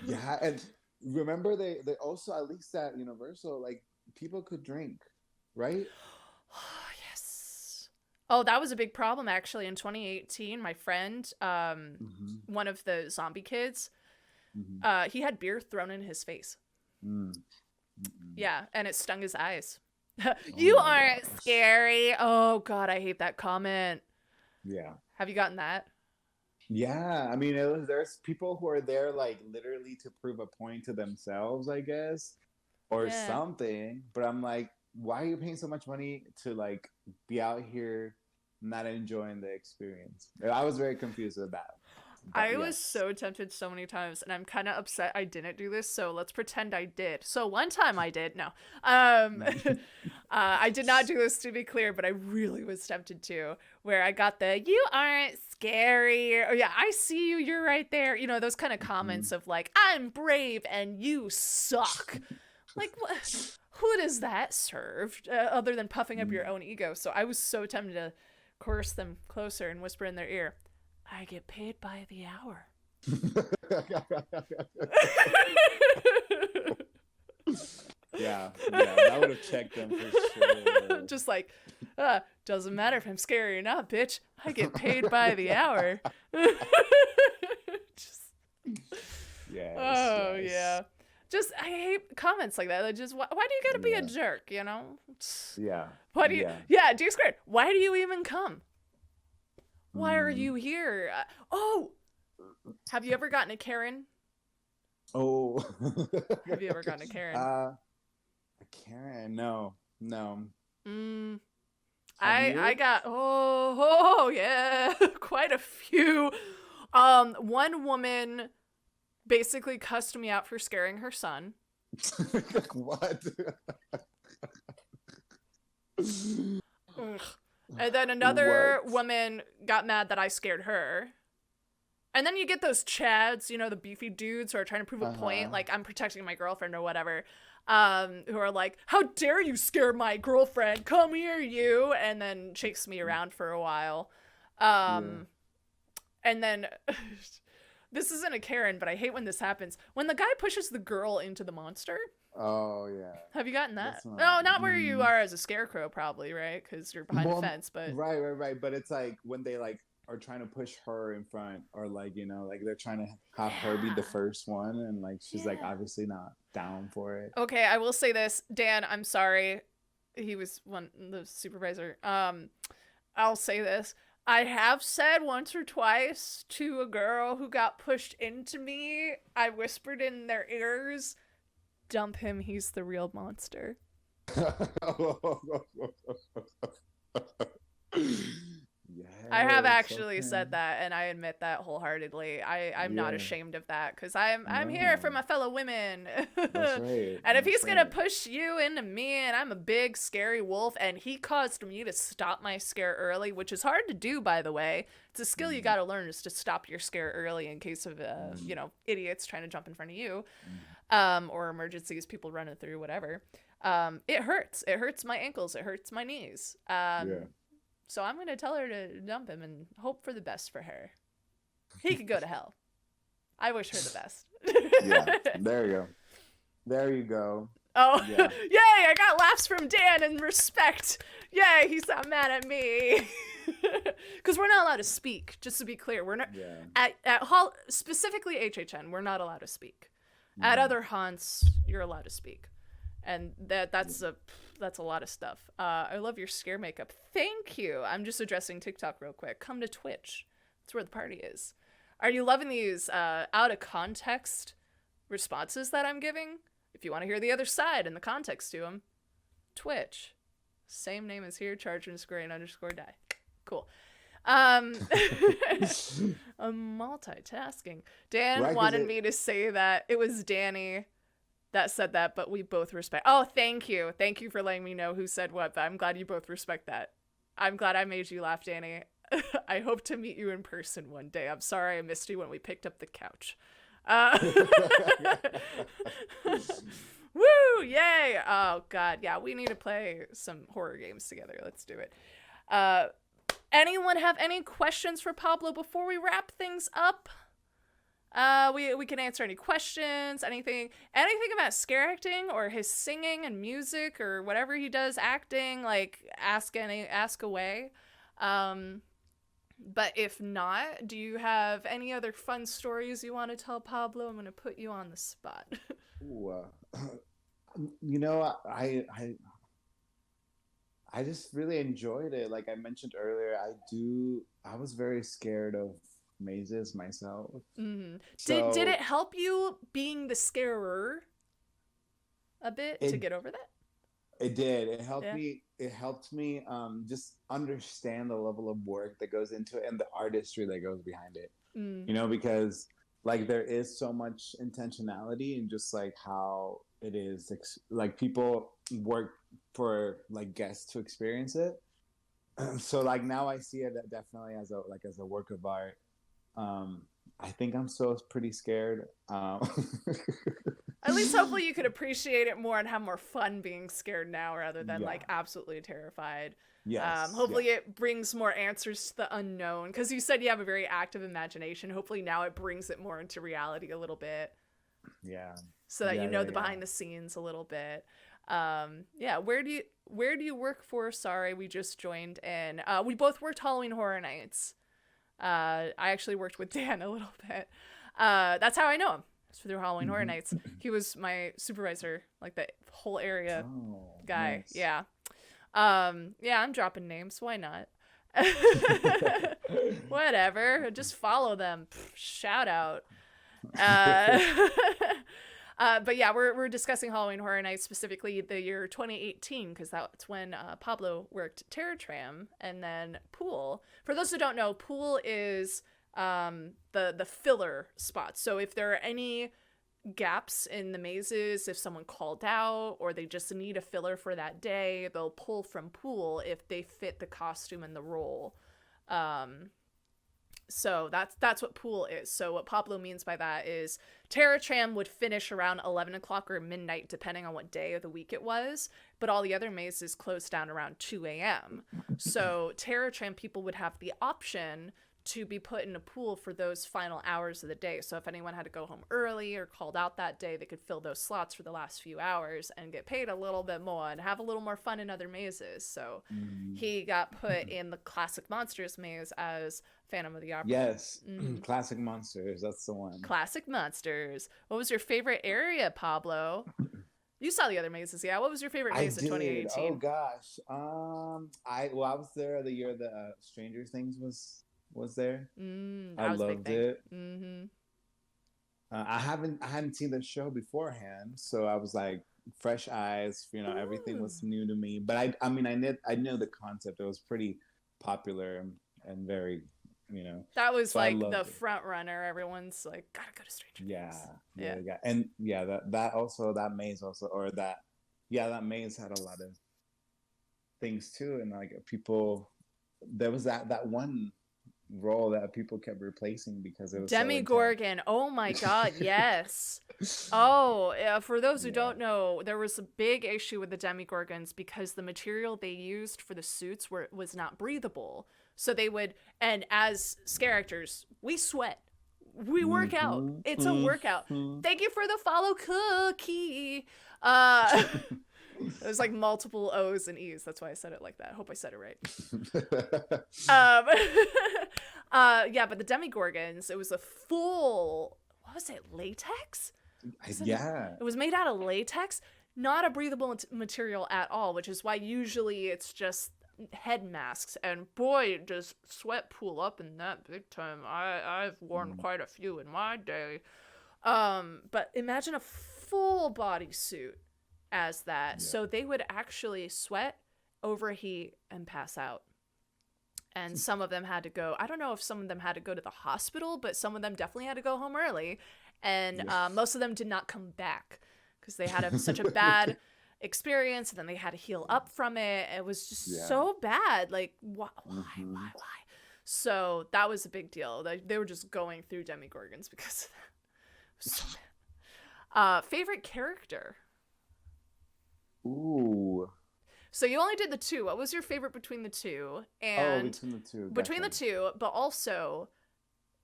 Speaker 1: Yeah, and remember they also, at least at Universal, people could drink, right?
Speaker 2: Yes. Oh, that was a big problem actually in 2018. My friend, one of the zombie kids, he had beer thrown in his face. Yeah, and it stung his eyes. You aren't scary. Oh God, I hate that comment.
Speaker 1: Yeah.
Speaker 2: Have you gotten that?
Speaker 1: Yeah, I mean, there's people who are there literally to prove a point to themselves, I guess, or something. But I'm like, why are you paying so much money to be out here not enjoying the experience? I was very confused with that.
Speaker 2: I was
Speaker 1: yes.
Speaker 2: so tempted so many times, and I'm kind of upset I didn't do this, so let's pretend I did. So one time I did, no. I did not do this, to be clear, but I really was tempted to, where I got the, you aren't scary, or yeah, I see you, you're right there. You know, those kind of comments of like, I'm brave and you suck. Like, what? Who does that serve, other than puffing up your own ego? So I was so tempted to coerce them closer and whisper in their ear, I get paid by the hour.
Speaker 1: Yeah, that would have checked them for sure.
Speaker 2: Just like, doesn't matter if I'm scary or not, bitch. I get paid by the hour. Just,
Speaker 1: Yes.
Speaker 2: oh,
Speaker 1: Yes.
Speaker 2: yeah. Just, I hate comments like that. Like, just, why do you gotta be a
Speaker 1: Yeah.
Speaker 2: jerk, you know?
Speaker 1: Yeah.
Speaker 2: Why do you,
Speaker 1: Yeah.
Speaker 2: yeah, D squared. Why do you even come? Why are
Speaker 1: Mm.
Speaker 2: you here? Oh, have you ever gotten a Karen?
Speaker 1: Oh.
Speaker 2: Have you ever gotten a Karen?
Speaker 1: A Karen? No.
Speaker 2: Mm,
Speaker 1: Have
Speaker 2: I
Speaker 1: you?
Speaker 2: got oh yeah, quite a few. One woman basically cussed me out for scaring her son.
Speaker 1: What?
Speaker 2: Ugh. And then another
Speaker 1: What?
Speaker 2: woman got mad that I scared her. And then you get those chads, you know, the beefy dudes who are trying to prove a point, like I'm protecting my girlfriend or whatever, who are like, how dare you scare my girlfriend? Come here, you, and then chase me around for a while.
Speaker 1: Yeah.
Speaker 2: And then this isn't a Karen, but I hate when this happens. When the guy pushes the girl into the monster.
Speaker 1: Oh yeah.
Speaker 2: Have you gotten that?
Speaker 1: That's not.
Speaker 2: No, not where you are as a scarecrow, probably, right? Because you're behind a
Speaker 1: Well,
Speaker 2: fence, but
Speaker 1: right. But it's like when they like are trying to push her in front, or like like they're trying to have her be the
Speaker 2: Yeah.
Speaker 1: first one, and like she's like
Speaker 2: Yeah.
Speaker 1: obviously not down for it.
Speaker 2: Okay, I will say this, Dan, I'm sorry. He was the supervisor. I'll say this. I have said once or twice to a girl who got pushed into me, I whispered in their ears, dump him, he's the real monster. I have
Speaker 1: Yes,
Speaker 2: actually
Speaker 1: okay.
Speaker 2: said that, and I admit that wholeheartedly. I'm not
Speaker 1: Yeah.
Speaker 2: ashamed of that, because I'm here for
Speaker 1: No.
Speaker 2: my fellow women.
Speaker 1: That's right.
Speaker 2: And if
Speaker 1: That's
Speaker 2: he's gonna
Speaker 1: right.
Speaker 2: push you into me, and I'm a big scary wolf, and he caused me to stop my scare early, which is hard to do, by the way. It's a skill you gotta learn, is to stop your scare early in case of you know, idiots trying to jump in front of you, or emergencies, people running through, whatever. It hurts. It hurts my ankles. It hurts my knees.
Speaker 1: Yeah.
Speaker 2: So I'm gonna tell her to dump him and hope for the best for her. He could go to hell. I wish her the best.
Speaker 1: Yeah. There you go. There you go.
Speaker 2: Oh,
Speaker 1: Yeah.
Speaker 2: yay! I got laughs from Dan and respect. Yay, he's not mad at me. Because we're not allowed to speak. Just to be clear, we're not
Speaker 1: Yeah.
Speaker 2: at hall, specifically HHN. We're not allowed to speak. At other haunts, you're allowed to speak, and that's a lot of stuff. I love your scare makeup. Thank you. I'm just addressing TikTok real quick. Come to Twitch. That's where the party is. Are you loving these out of context responses that I'm giving? If you want to hear the other side and the context to them, Twitch. Same name as here, charge_grain_die. Cool. I'm multitasking. Dan
Speaker 1: Right, 'cause
Speaker 2: wanted me to say that it was Danny that said that, but we both respect. Oh, thank you. Thank you for letting me know who said what, but I'm glad you both respect that. I'm glad I made you laugh, Danny. I hope to meet you in person one day. I'm sorry I missed you when we picked up the couch. Woo! Yay! Oh, God. Yeah, we need to play some horror games together. Let's do it. Anyone have any questions for Pablo before we wrap things up? We can answer any questions, anything about scare acting or his singing and music or whatever he does acting, like ask away. But if not, do you have any other fun stories you want to tell Pablo? I'm going to put you on the spot.
Speaker 1: Ooh, you know, I just really enjoyed it. Like I mentioned earlier, I was very scared of mazes myself.
Speaker 2: Mm-hmm.
Speaker 1: So
Speaker 2: Did it help you being the scarer a bit to
Speaker 1: it
Speaker 2: get over that?
Speaker 1: it did. It helped
Speaker 2: Yeah.
Speaker 1: me. It helped me just understand the level of work that goes into it and the artistry that goes behind it.
Speaker 2: Mm.
Speaker 1: Because like there is so much intentionality in just like how it is like people work for like guests to experience it. So like now I see it definitely as a work of art. um I think I'm still pretty scared.
Speaker 2: At least hopefully you could appreciate it more and have more fun being scared now rather than
Speaker 1: Yeah.
Speaker 2: like absolutely terrified.
Speaker 1: Yes. Yeah.
Speaker 2: Hopefully it brings more answers to the unknown because you said you have a very active imagination. Hopefully now it brings it more into reality a little bit
Speaker 1: Yeah.
Speaker 2: so that you
Speaker 1: Yeah.
Speaker 2: know
Speaker 1: Yeah.
Speaker 2: the
Speaker 1: Yeah.
Speaker 2: behind the scenes a little bit. Yeah, where do you work for? Sorry, we just joined in. We both worked Halloween Horror Nights. I actually worked with Dan a little bit. That's how I know him. It's through Halloween Horror
Speaker 1: Hmm.
Speaker 2: Nights. He was my supervisor, like the whole area
Speaker 1: Oh,
Speaker 2: guy.
Speaker 1: nice.
Speaker 2: Yeah. Yeah, I'm dropping names. Why not? Whatever. Just follow them. Pff, shout out. Uh, but yeah, we're discussing Halloween Horror Nights, specifically the year 2018, because that's when Pablo worked Terror Tram and then Pool. For those who don't know, Pool is the filler spot. So if there are any gaps in the mazes, if someone called out or they just need a filler for that day, they'll pull from Pool if they fit the costume and the role. So that's what Pool is. So what Pablo means by that is Terra Tram would finish around 11 o'clock or midnight, depending on what day of the week it was, but all the other mazes closed down around 2 a.m. So Terra Tram people would have the option to be put in a pool for those final hours of the day. So if anyone had to go home early or called out that day, they could fill those slots for the last few hours and get paid a little bit more and have a little more fun in other mazes. So
Speaker 1: Mm.
Speaker 2: he got put in the Classic Monsters maze as Phantom of the Opera.
Speaker 1: Yes.
Speaker 2: Mm-hmm.
Speaker 1: Classic Monsters. That's the one.
Speaker 2: Classic Monsters. What was your favorite area, Pablo? You saw the other mazes, yeah? What was your favorite
Speaker 1: I
Speaker 2: maze of
Speaker 1: did.
Speaker 2: 2018?
Speaker 1: Oh gosh. I was there the year that Stranger Things was there. I
Speaker 2: That was a big
Speaker 1: loved
Speaker 2: thing.
Speaker 1: it.
Speaker 2: Mm-hmm.
Speaker 1: I hadn't seen the show beforehand, so I was like fresh eyes. Everything
Speaker 2: Ooh.
Speaker 1: was new to me. But I mean, I knew the concept. It was pretty popular and very,
Speaker 2: That was
Speaker 1: so I
Speaker 2: like
Speaker 1: loved
Speaker 2: the
Speaker 1: it.
Speaker 2: front runner. Everyone's like, gotta go to Stranger
Speaker 1: Yeah,
Speaker 2: Things.
Speaker 1: yeah, yeah, and yeah, that also that maze also or that yeah that maze had a lot of things too, and like people, there was that one role that people kept replacing because it was so intense.
Speaker 2: Demigorgon. Oh my god, yes. Oh, for those who
Speaker 1: Yeah.
Speaker 2: don't know, there was a big issue with the Demigorgons because the material they used for the suits was not breathable. So they would, and as scare actors, we sweat. We work out.
Speaker 1: Mm-hmm,
Speaker 2: It's a workout.
Speaker 1: mm-hmm.
Speaker 2: Thank you for the follow cookie. There's like multiple O's and E's. That's why I said it like that. I hope I said it right. Um, yeah, but the Demigorgons, it was a full, what was it, latex?
Speaker 1: Yeah.
Speaker 2: It was made out of latex, not a breathable material at all, which is why usually it's just head masks. And boy, does sweat pool up in that big time. I've worn quite a few in my day. But imagine a full body suit as that.
Speaker 1: Yeah.
Speaker 2: So they would actually sweat, overheat, and pass out. And some of them had to go, I don't know if some of them had to go to the hospital, but some of them definitely had to go home early. And most of them did not come back because they had such a bad experience, and then they had to heal up from it. It was just so bad. Like, why? So that was a big deal. They were just going through Demigorgons because of that. It was so bad. Favorite character?
Speaker 1: Ooh.
Speaker 2: So you only did the two. What was your favorite between the two? And
Speaker 1: between the two.
Speaker 2: between the
Speaker 1: definitely.
Speaker 2: two, but also,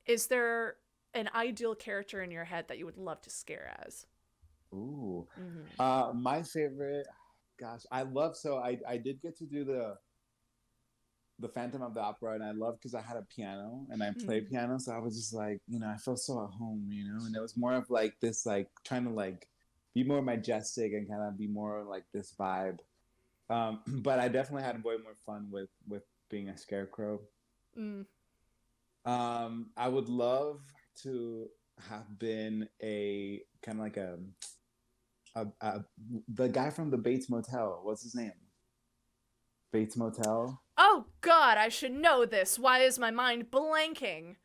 Speaker 2: is there an ideal character in your head that you would love to scare as?
Speaker 1: Ooh.
Speaker 2: Mm-hmm.
Speaker 1: My favorite. Gosh, I did get to do the Phantom of the Opera, and I loved because I had a piano and I played piano, so I was just like, I felt so at home, and it was more of like this, like trying to like be more majestic and kind of be more like this vibe. But I definitely had way more fun with being a scarecrow. I would love to have been a kind of like the guy from the Bates Motel. What's his name? Bates Motel.
Speaker 2: Oh God, I should know this. Why is my mind blanking?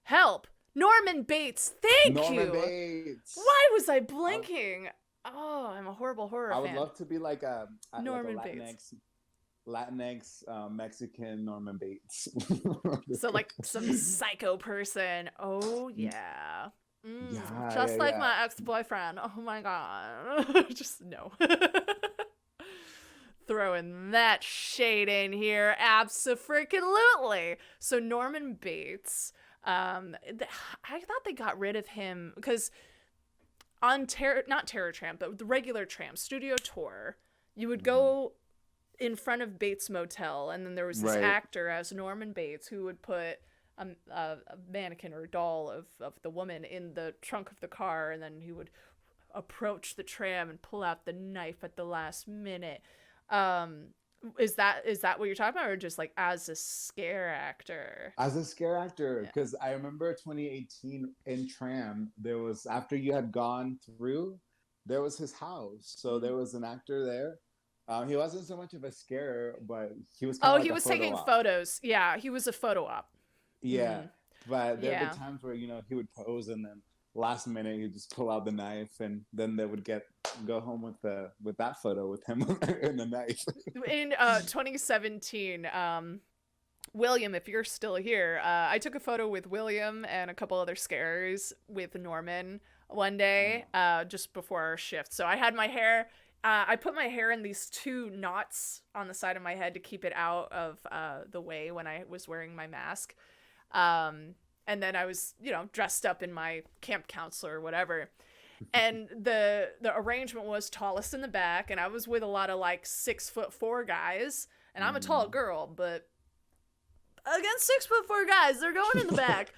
Speaker 2: Help! Norman Bates, thank
Speaker 1: Norman
Speaker 2: you!
Speaker 1: Bates.
Speaker 2: Why was I
Speaker 1: I,
Speaker 2: blinking? Oh, I'm a horrible horror
Speaker 1: I would
Speaker 2: fan.
Speaker 1: love to be like a
Speaker 2: Norman Bates.
Speaker 1: Latinx Mexican Norman Bates.
Speaker 2: So like some psycho person. Oh yeah.
Speaker 1: Yeah, yeah,
Speaker 2: Just like
Speaker 1: yeah.
Speaker 2: my ex-boyfriend. Oh my god. Just no. Throwing that shade in here. Abso-freaking-lutely. So Norman Bates, I thought they got rid of him because on not Terror Tramp, but the regular Tramp Studio Tour, you would go in front of Bates Motel, and then there was this
Speaker 1: Right.
Speaker 2: actor as Norman Bates who would put a mannequin or a doll of the woman in the trunk of the car, and then he would approach the tram and pull out the knife at the last minute. Um, is that what you're talking about, or just like as a scare actor?
Speaker 1: As a scare actor,
Speaker 2: Yeah.
Speaker 1: because I remember 2018 in Tram, there was, after you had gone through, there was his house. So there was an actor there. He wasn't so much of a scarer, but he was kind
Speaker 2: Oh,
Speaker 1: of
Speaker 2: he
Speaker 1: like a
Speaker 2: was
Speaker 1: photo
Speaker 2: taking
Speaker 1: op.
Speaker 2: photos. Yeah, he was a photo op.
Speaker 1: Yeah.
Speaker 2: Mm,
Speaker 1: But there'd be
Speaker 2: yeah.
Speaker 1: times where, he would pose and then last minute he'd just pull out the knife and then they would go home with that photo with him and the knife.
Speaker 2: In 2017, William, if you're still here, I took a photo with William and a couple other scarers with Norman one day, just before our shift. So I had my hair. I put my hair in these two knots on the side of my head to keep it out of the way when I was wearing my mask. And then I was, dressed up in my camp counselor or whatever. And the arrangement was tallest in the back, and I was with a lot of like 6'4" guys, and I'm a tall girl, but against 6'4" guys, they're going in the back.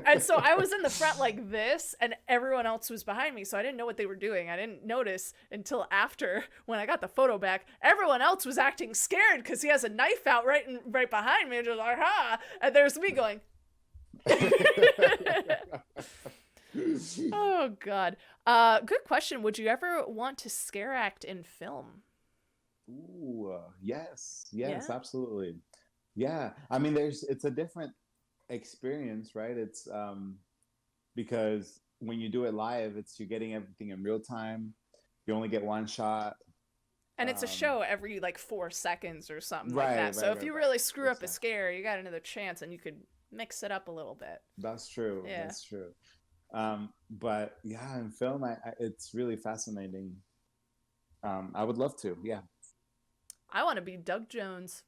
Speaker 2: And so I was in the front like this, and everyone else was behind me, so I didn't know what they were doing. I didn't notice until after, when I got the photo back, everyone else was acting scared because he has a knife out right behind me, and just like, ha! And there's me going, oh god. Good question. Would you ever want to scare act in film?
Speaker 1: Ooh, yes,
Speaker 2: Yeah.
Speaker 1: absolutely. Yeah, I mean, it's a different experience, right? It's because when you do it live, you're getting everything in real time. You only get one shot.
Speaker 2: And it's a
Speaker 1: Um,
Speaker 2: show every like 4 seconds or something like
Speaker 1: right,
Speaker 2: that. So
Speaker 1: right,
Speaker 2: if
Speaker 1: right,
Speaker 2: you
Speaker 1: right.
Speaker 2: really screw up a
Speaker 1: Exactly.
Speaker 2: scare, you got another chance and you could mix it up a little bit.
Speaker 1: That's true.
Speaker 2: Yeah.
Speaker 1: That's true. But yeah, in film, it's really fascinating. I would love to. Yeah.
Speaker 2: I want to be Doug Jones.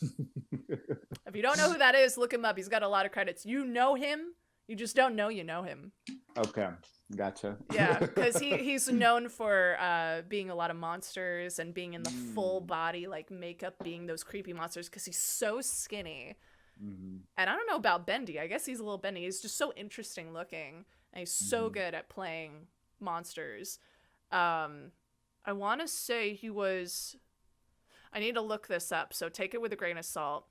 Speaker 2: If you don't know who that is, look him up. He's got a lot of credits. You know him. You just don't know you know him.
Speaker 1: Okay, gotcha.
Speaker 2: Yeah, because he's known for being a lot of monsters and being in the full body like makeup, being those creepy monsters because he's so skinny.
Speaker 1: Mm-hmm.
Speaker 2: And I don't know about bendy. I guess he's a little bendy. He's just so interesting looking, and he's so
Speaker 1: Mm-hmm.
Speaker 2: good at playing monsters. I want to say he was. I need to look this up, so take it with a grain of salt.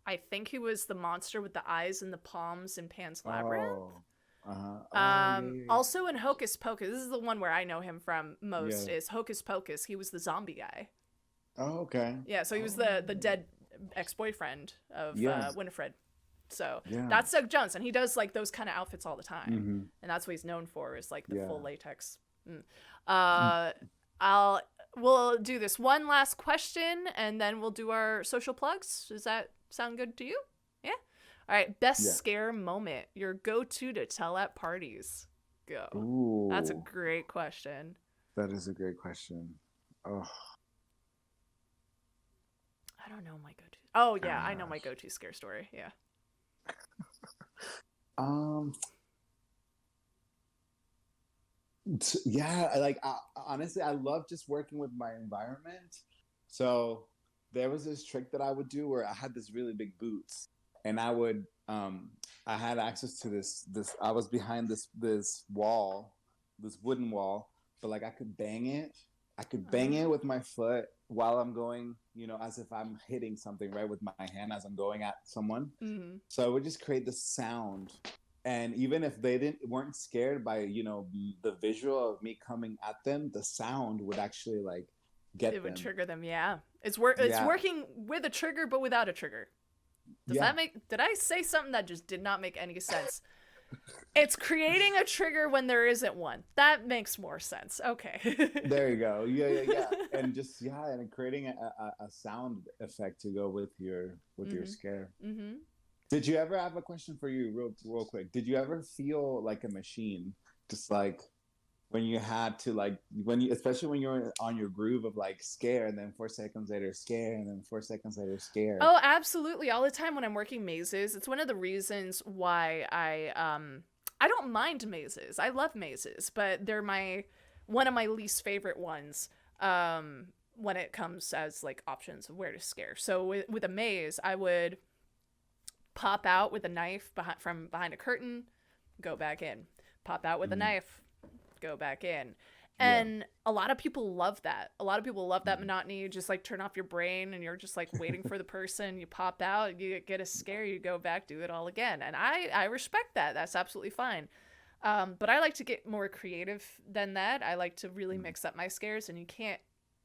Speaker 2: I think he was the monster with the eyes and the palms in Pan's Labyrinth.
Speaker 1: Oh. Uh-huh. Oh, yeah, yeah, yeah.
Speaker 2: Also in Hocus Pocus, this is the one where I know him from most,
Speaker 1: Yeah.
Speaker 2: is Hocus Pocus. He was the zombie guy.
Speaker 1: Oh, okay.
Speaker 2: Yeah, so he was
Speaker 1: Oh,
Speaker 2: the dead ex-boyfriend of
Speaker 1: yeah.
Speaker 2: Winifred. So
Speaker 1: Yeah.
Speaker 2: that's Doug Jones, and he does like those kind of outfits all the time,
Speaker 1: Mm-hmm.
Speaker 2: and that's what he's known for is like the
Speaker 1: Yeah.
Speaker 2: full latex. We'll do this one last question, and then we'll do our social plugs. Does that sound good to you? Yeah. All right. Best
Speaker 1: Yeah.
Speaker 2: scare moment. Your go-to to tell at parties. Go.
Speaker 1: Ooh.
Speaker 2: That's a great question.
Speaker 1: That is a great question. Oh,
Speaker 2: I don't know my go-to. Oh yeah, I know my
Speaker 1: gosh.
Speaker 2: go-to scare story. Yeah.
Speaker 1: Um, yeah, honestly, I love just working with my environment. So there was this trick that I would do where I had this really big boots, and I had access to this. I was behind this wall, this wooden wall, but like I could bang it. I could bang it with my foot while I'm going, as if I'm hitting something, right, with my hand as I'm going at someone.
Speaker 2: Mm-hmm.
Speaker 1: So I would just create this sound. And even if they weren't scared by, the visual of me coming at them, the sound would actually get
Speaker 2: It would
Speaker 1: them.
Speaker 2: trigger them. Yeah. It's
Speaker 1: Yeah.
Speaker 2: working with a trigger, but without a trigger.
Speaker 1: Yeah.
Speaker 2: Did I say something that just did not make any sense? It's creating a trigger when there isn't one. That makes more sense. Okay.
Speaker 1: There you go. Yeah. And just and creating a sound effect to go with your scare.
Speaker 2: Mm-hmm.
Speaker 1: Did you ever, I have a question for you real quick. Did you ever feel like a machine? Just like when you had to especially when you're on your groove of like scare and then 4 seconds later scare and then 4 seconds later scare.
Speaker 2: Oh, absolutely. All the time when I'm working mazes. It's one of the reasons why I don't mind mazes. I love mazes, but they're one of my least favorite ones when it comes as like options of where to scare. So with a maze, I would pop out with a knife from behind a curtain, go back in. Pop out with a knife, go back in. And a lot of people love that. A lot of people love that monotony. You just like turn off your brain and you're just like waiting for the person. You pop out, you get a scare, you go back, do it all again. And I respect that. That's absolutely fine. But I like to get more creative than that. I like to really mix up my scares, and you can't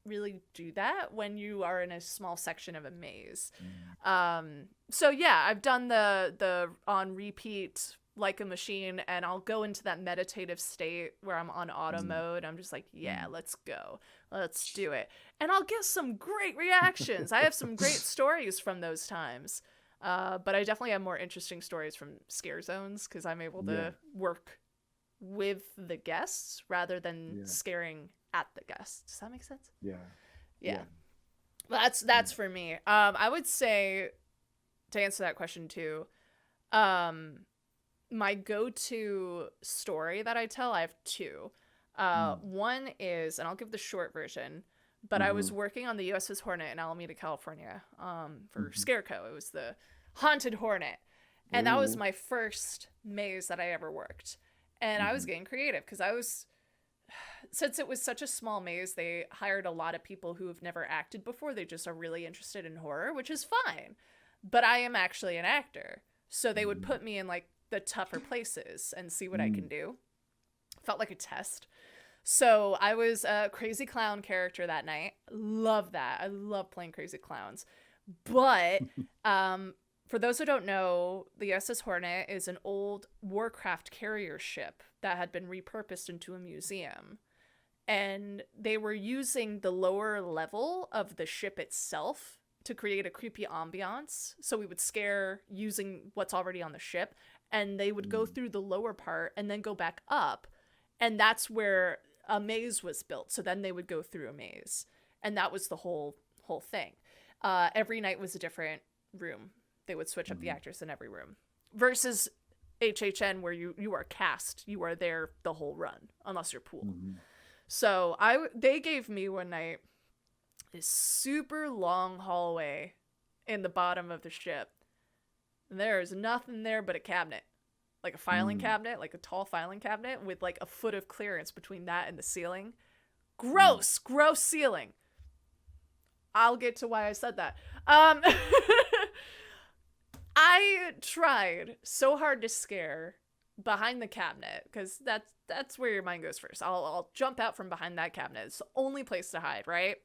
Speaker 2: really do that when you are in a small section of a maze. So yeah, I've done the on repeat like a machine, and I'll go into that meditative state where I'm on auto mode. I'm just like, yeah, let's go. Let's do it. And I'll get some great reactions. I have some great stories from those times. But I definitely have more interesting stories from scare zones because I'm able to work with the guests rather than scaring at the guests. Does that make sense? Yeah. Well, that's for me. I would say, to answer that question too, my go-to story that I tell, I have two. One is, and I'll give the short version, but I was working on the USS Hornet in Alameda, California, for Scareco. It was the Haunted Hornet. And that was my first maze that I ever worked. And I was getting creative because since it was such a small maze, they hired a lot of people who have never acted before. They just are really interested in horror, which is fine. But I am actually an actor. So they would put me in like the tougher places and see what I can do. Felt like a test. So I was a crazy clown character that night. Love that. I love playing crazy clowns. But for those who don't know, the USS Hornet is an old Warcraft carrier ship that had been repurposed into a museum. And they were using the lower level of the ship itself to create a creepy ambiance. So we would scare using what's already on the ship. And they would go through the lower part and then go back up. And that's where a maze was built. So then they would go through a maze. And that was the whole thing. Every night was a different room. They would switch up the actors in every room. Versus HHN, where you are cast. You are there the whole run, unless you're pooled. So they gave me one night this super long hallway in the bottom of the ship. And there is nothing there but a cabinet. Like a filing cabinet, like a tall filing cabinet with like a foot of clearance between that and the ceiling. Gross ceiling. I'll get to why I said that. I tried so hard to scare behind the cabinet because that's where your mind goes first. I'll jump out from behind that cabinet. It's the only place to hide, right?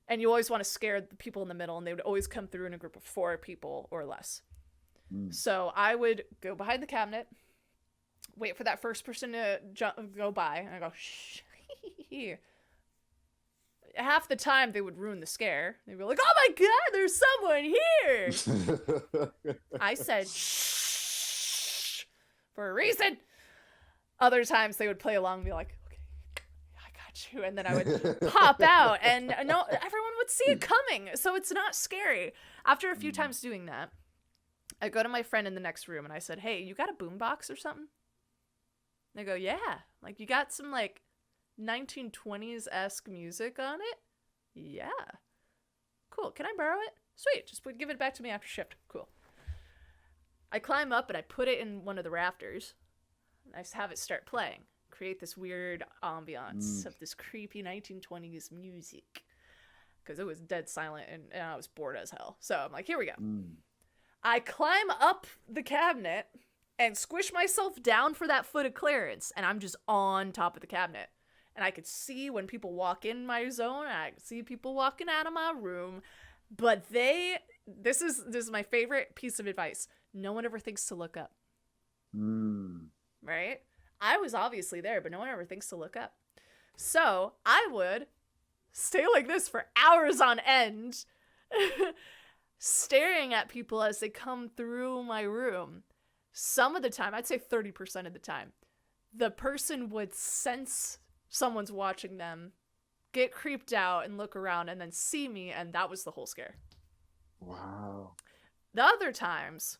Speaker 2: And you always want to scare the people in the middle, and they would always come through in a group of 4 people or less. So I would go behind the cabinet, wait for that first person to go by, and I go, shh. Half the time they would ruin the scare. They'd be like, oh my god, there's someone here. I said shh for a reason. Other times they would play along and be like, okay, I got you. And then I would pop out, and no, everyone would see it coming. So it's not scary. After a few times doing that, I go to my friend in the next room and I said, hey, you got a boombox or something? And they go, yeah. Like, you got some like 1920s-esque music on it? Yeah. Cool. Can I borrow it? Sweet. Just give it back to me after shift. Cool. I climb up and I put it in one of the rafters. And I have it start playing. Create this weird ambiance of this creepy 1920s music. Because it was dead silent and I was bored as hell. So I'm like, here we go. I climb up the cabinet and squish myself down for that foot of clearance. And I'm just on top of the cabinet. And I could see when people walk in my zone. And I could see people walking out of my room. But they this is my favorite piece of advice. No one ever thinks to look up. Right? I was obviously there, but no one ever thinks to look up. So I would stay like this for hours on end, staring at people as they come through my room. Some of the time, I'd say 30% of the time, the person would sense someone's watching them, get creeped out and look around, and then see me, and that was the whole scare.
Speaker 1: Wow.
Speaker 2: The other times,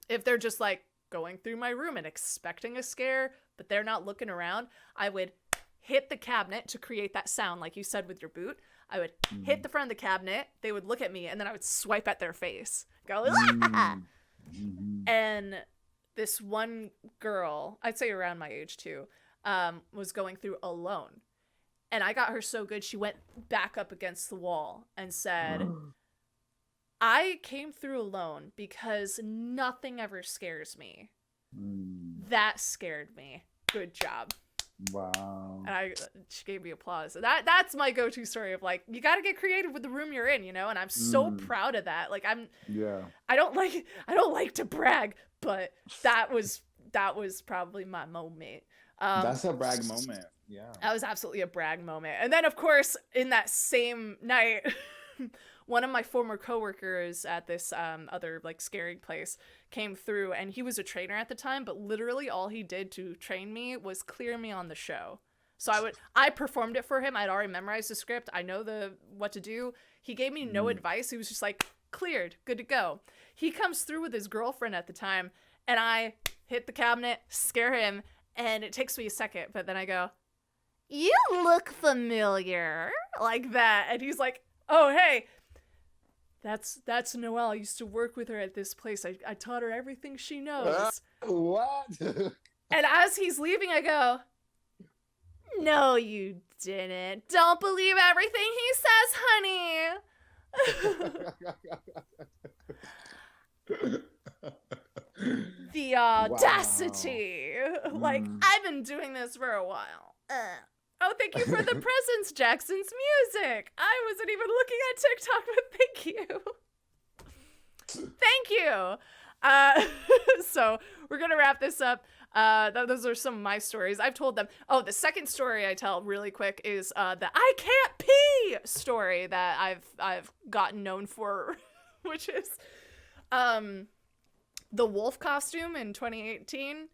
Speaker 2: if they're just like going through my room and expecting a scare, but they're not looking around, I would hit the cabinet to create that sound, like you said with your boot. I would hit the front of the cabinet, they would look at me, and then I would swipe at their face. Go, ah! And this one girl, I'd say around my age too, was going through alone. And I got her so good, she went back up against the wall and said, I came through alone because nothing ever scares me. That scared me. Good job.
Speaker 1: Wow.
Speaker 2: And she gave me applause. That's my go-to story of like, you got to get creative with the room you're in, you know? And I'm so proud of that. Like I don't like to brag, but that was probably my moment.
Speaker 1: That's a brag moment. Yeah.
Speaker 2: That was absolutely a brag moment. And then of course, in that same night, one of my former coworkers at this other like scaring place came through, and he was a trainer at the time, but literally all he did to train me was clear me on the show. So I performed it for him. I'd already memorized the script. I know what to do. He gave me no advice. He was just like, cleared, good to go. He comes through with his girlfriend at the time, and I hit the cabinet, scare him, and it takes me a second, but then I go, you look familiar, like that. And he's like, oh, hey, that's Noelle. I used to work with her at this place. I taught her everything she knows.
Speaker 1: What?
Speaker 2: And as he's leaving, I go, no, you didn't. Don't believe everything he says, honey. The audacity. Wow. Like, I've been doing this for a while. Oh, thank you for the presents, Jackson's music. I wasn't even looking at TikTok, but thank you. Thank you. So we're going to wrap this up. Those are some of my stories. I've told them. Oh, the second story I tell really quick is the I can't pee story that I've gotten known for, which is the wolf costume in 2018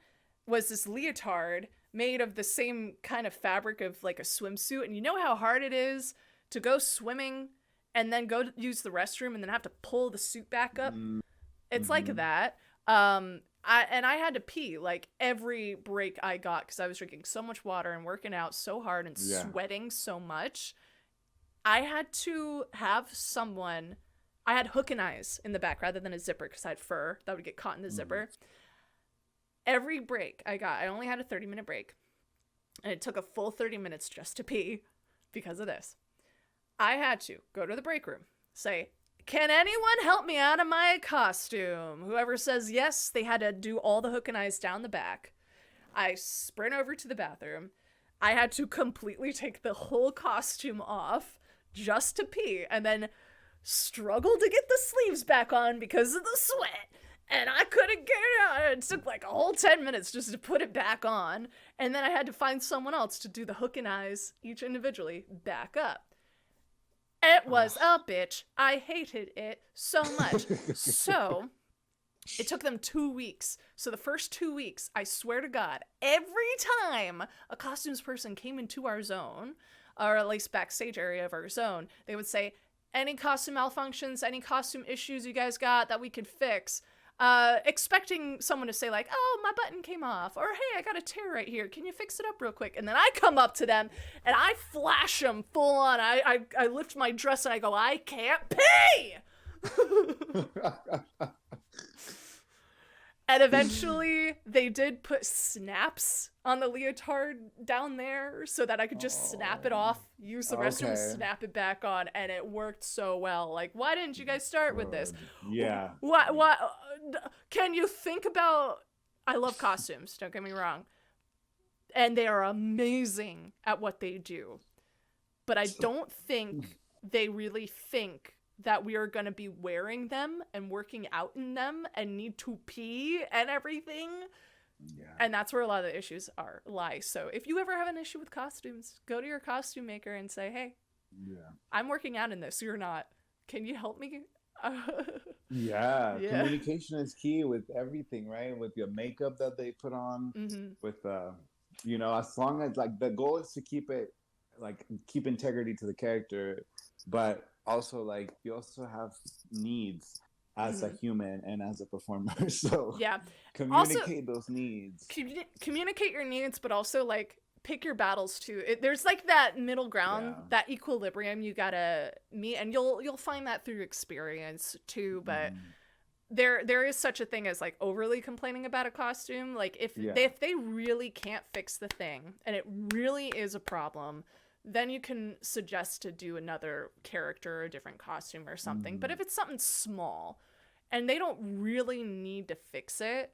Speaker 2: was this leotard made of the same kind of fabric of like a swimsuit. And you know how hard it is to go swimming and then go to use the restroom and then have to pull the suit back up? It's like that. I had to pee like every break I got because I was drinking so much water and working out so hard and sweating so much. I had to have someone, I had hook and eyes in the back rather than a zipper because I had fur that would get caught in the zipper. Every break I only had a 30-minute break, and it took a full 30 minutes just to pee because of this. I had to go to the break room, say, can anyone help me out of my costume? Whoever says yes, they had to do all the hook and eyes down the back. I sprint over to the bathroom. I had to completely take the whole costume off just to pee, and then struggle to get the sleeves back on because of the sweat. And I couldn't get it out. It took like a whole 10 minutes just to put it back on. And then I had to find someone else to do the hook and eyes, each individually, back up. It was a bitch. I hated it so much. So it took them 2 weeks. So the first 2 weeks, I swear to God, every time a costumes person came into our zone, or at least backstage area of our zone, they would say, any costume malfunctions, any costume issues you guys got that we could fix? Expecting someone to say like, oh, my button came off, or hey, I got a tear right here, can you fix it up real quick? And then I come up to them and I flash them full on. I lift my dress and I go, I can't pee. And eventually they did put snaps on the leotard down there so that I could just snap it off, use the restroom, snap it back on, and it worked so well. Like, why didn't you guys start with this?
Speaker 1: Yeah.
Speaker 2: What can you think about? I love costumes, don't get me wrong. And they are amazing at what they do. But I don't think they really think that we are going to be wearing them and working out in them and need to pee and everything.
Speaker 1: Yeah.
Speaker 2: And that's where a lot of the issues lie. So if you ever have an issue with costumes, go to your costume maker and say, hey, I'm working out in this. You're not. Can you help me?
Speaker 1: Yeah. Communication is key with everything, right? With your makeup that they put on, with as long as like the goal is to keep integrity to the character, but also like you also have needs as a human and as a performer. So communicate those needs.
Speaker 2: Communicate your needs, but also like pick your battles too. There's like that middle ground, that equilibrium you gotta meet, and you'll find that through experience too. But there is such a thing as like overly complaining about a costume. Like if they really can't fix the thing and it really is a problem, then you can suggest to do another character or a different costume or something. But if it's something small and they don't really need to fix it,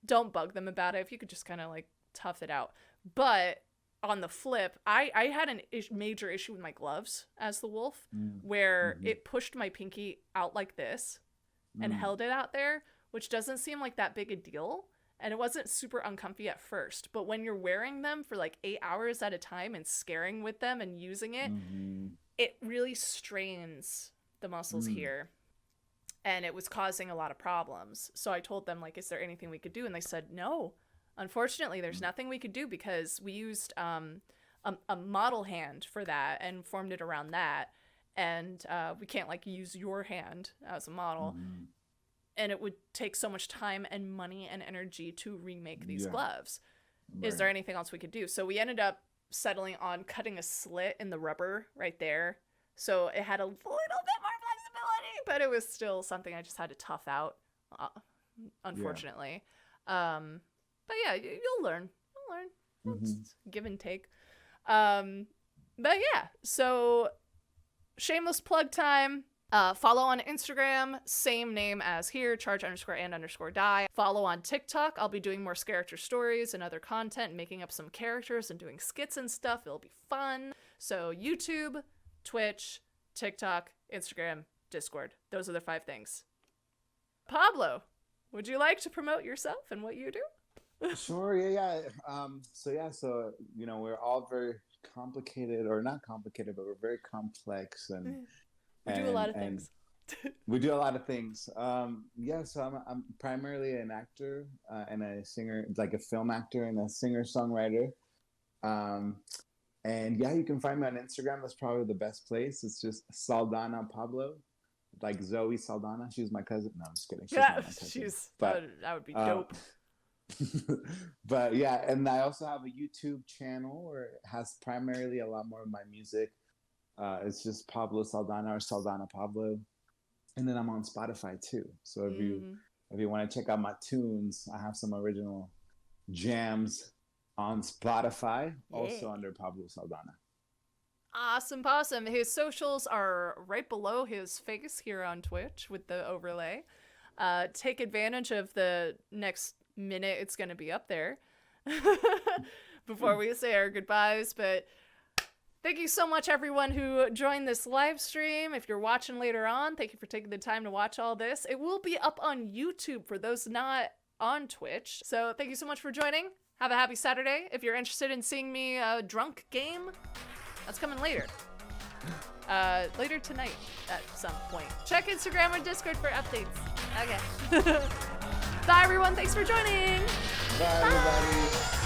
Speaker 2: don't bug them about it. If you could just kind of like tough it out. But on the flip, I had a major issue with my gloves as the wolf, where it pushed my pinky out like this and held it out there, which doesn't seem like that big a deal. And it wasn't super uncomfy at first, but when you're wearing them for like 8 hours at a time and scaring with them and using it, it really strains the muscles here. And it was causing a lot of problems. So I told them, like, is there anything we could do? And they said, no, unfortunately, there's nothing we could do because we used a model hand for that and formed it around that. And we can't like use your hand as a model. And it would take so much time and money and energy to remake these gloves. Right. Is there anything else we could do? So we ended up settling on cutting a slit in the rubber right there. So it had a little bit more flexibility, but it was still something I just had to tough out, unfortunately. But yeah, you'll learn. It's give and take. But yeah, so shameless plug time. Follow on Instagram, same name as here, charge_and_die. Follow on TikTok. I'll be doing more Scareactor stories and other content, making up some characters and doing skits and stuff. It'll be fun. So YouTube, Twitch, TikTok, Instagram, Discord. Those are the 5 things. Pablo, would you like to promote yourself and what you do?
Speaker 1: Sure, yeah. So we're all very complicated, or not complicated, but we're very complex and
Speaker 2: we do a lot of things.
Speaker 1: We do a lot of things. So I'm primarily an actor and a singer, like a film actor and a singer-songwriter. And yeah, you can find me on Instagram. That's probably the best place. It's just Saldana Pablo, like Zoe Saldana. She's my cousin. No, I'm just kidding. She's not my cousin.
Speaker 2: That would be dope.
Speaker 1: But yeah, and I also have a YouTube channel where it has primarily a lot more of my music. It's just Pablo Saldana or Saldana Pablo, and then I'm on Spotify too. So if you want to check out my tunes, I have some original jams on Spotify, also under Pablo Saldana.
Speaker 2: Awesome. His socials are right below his face here on Twitch with the overlay. Take advantage of the next minute it's going to be up there before we say our goodbyes. But thank you so much, everyone who joined this live stream. If you're watching later on, thank you for taking the time to watch all this. It will be up on YouTube for those not on Twitch. So thank you so much for joining. Have a happy Saturday. If you're interested in seeing me drunk game, that's coming later. Later tonight at some point. Check Instagram or Discord for updates. Okay. Bye, everyone. Thanks for joining.
Speaker 1: Bye, everybody.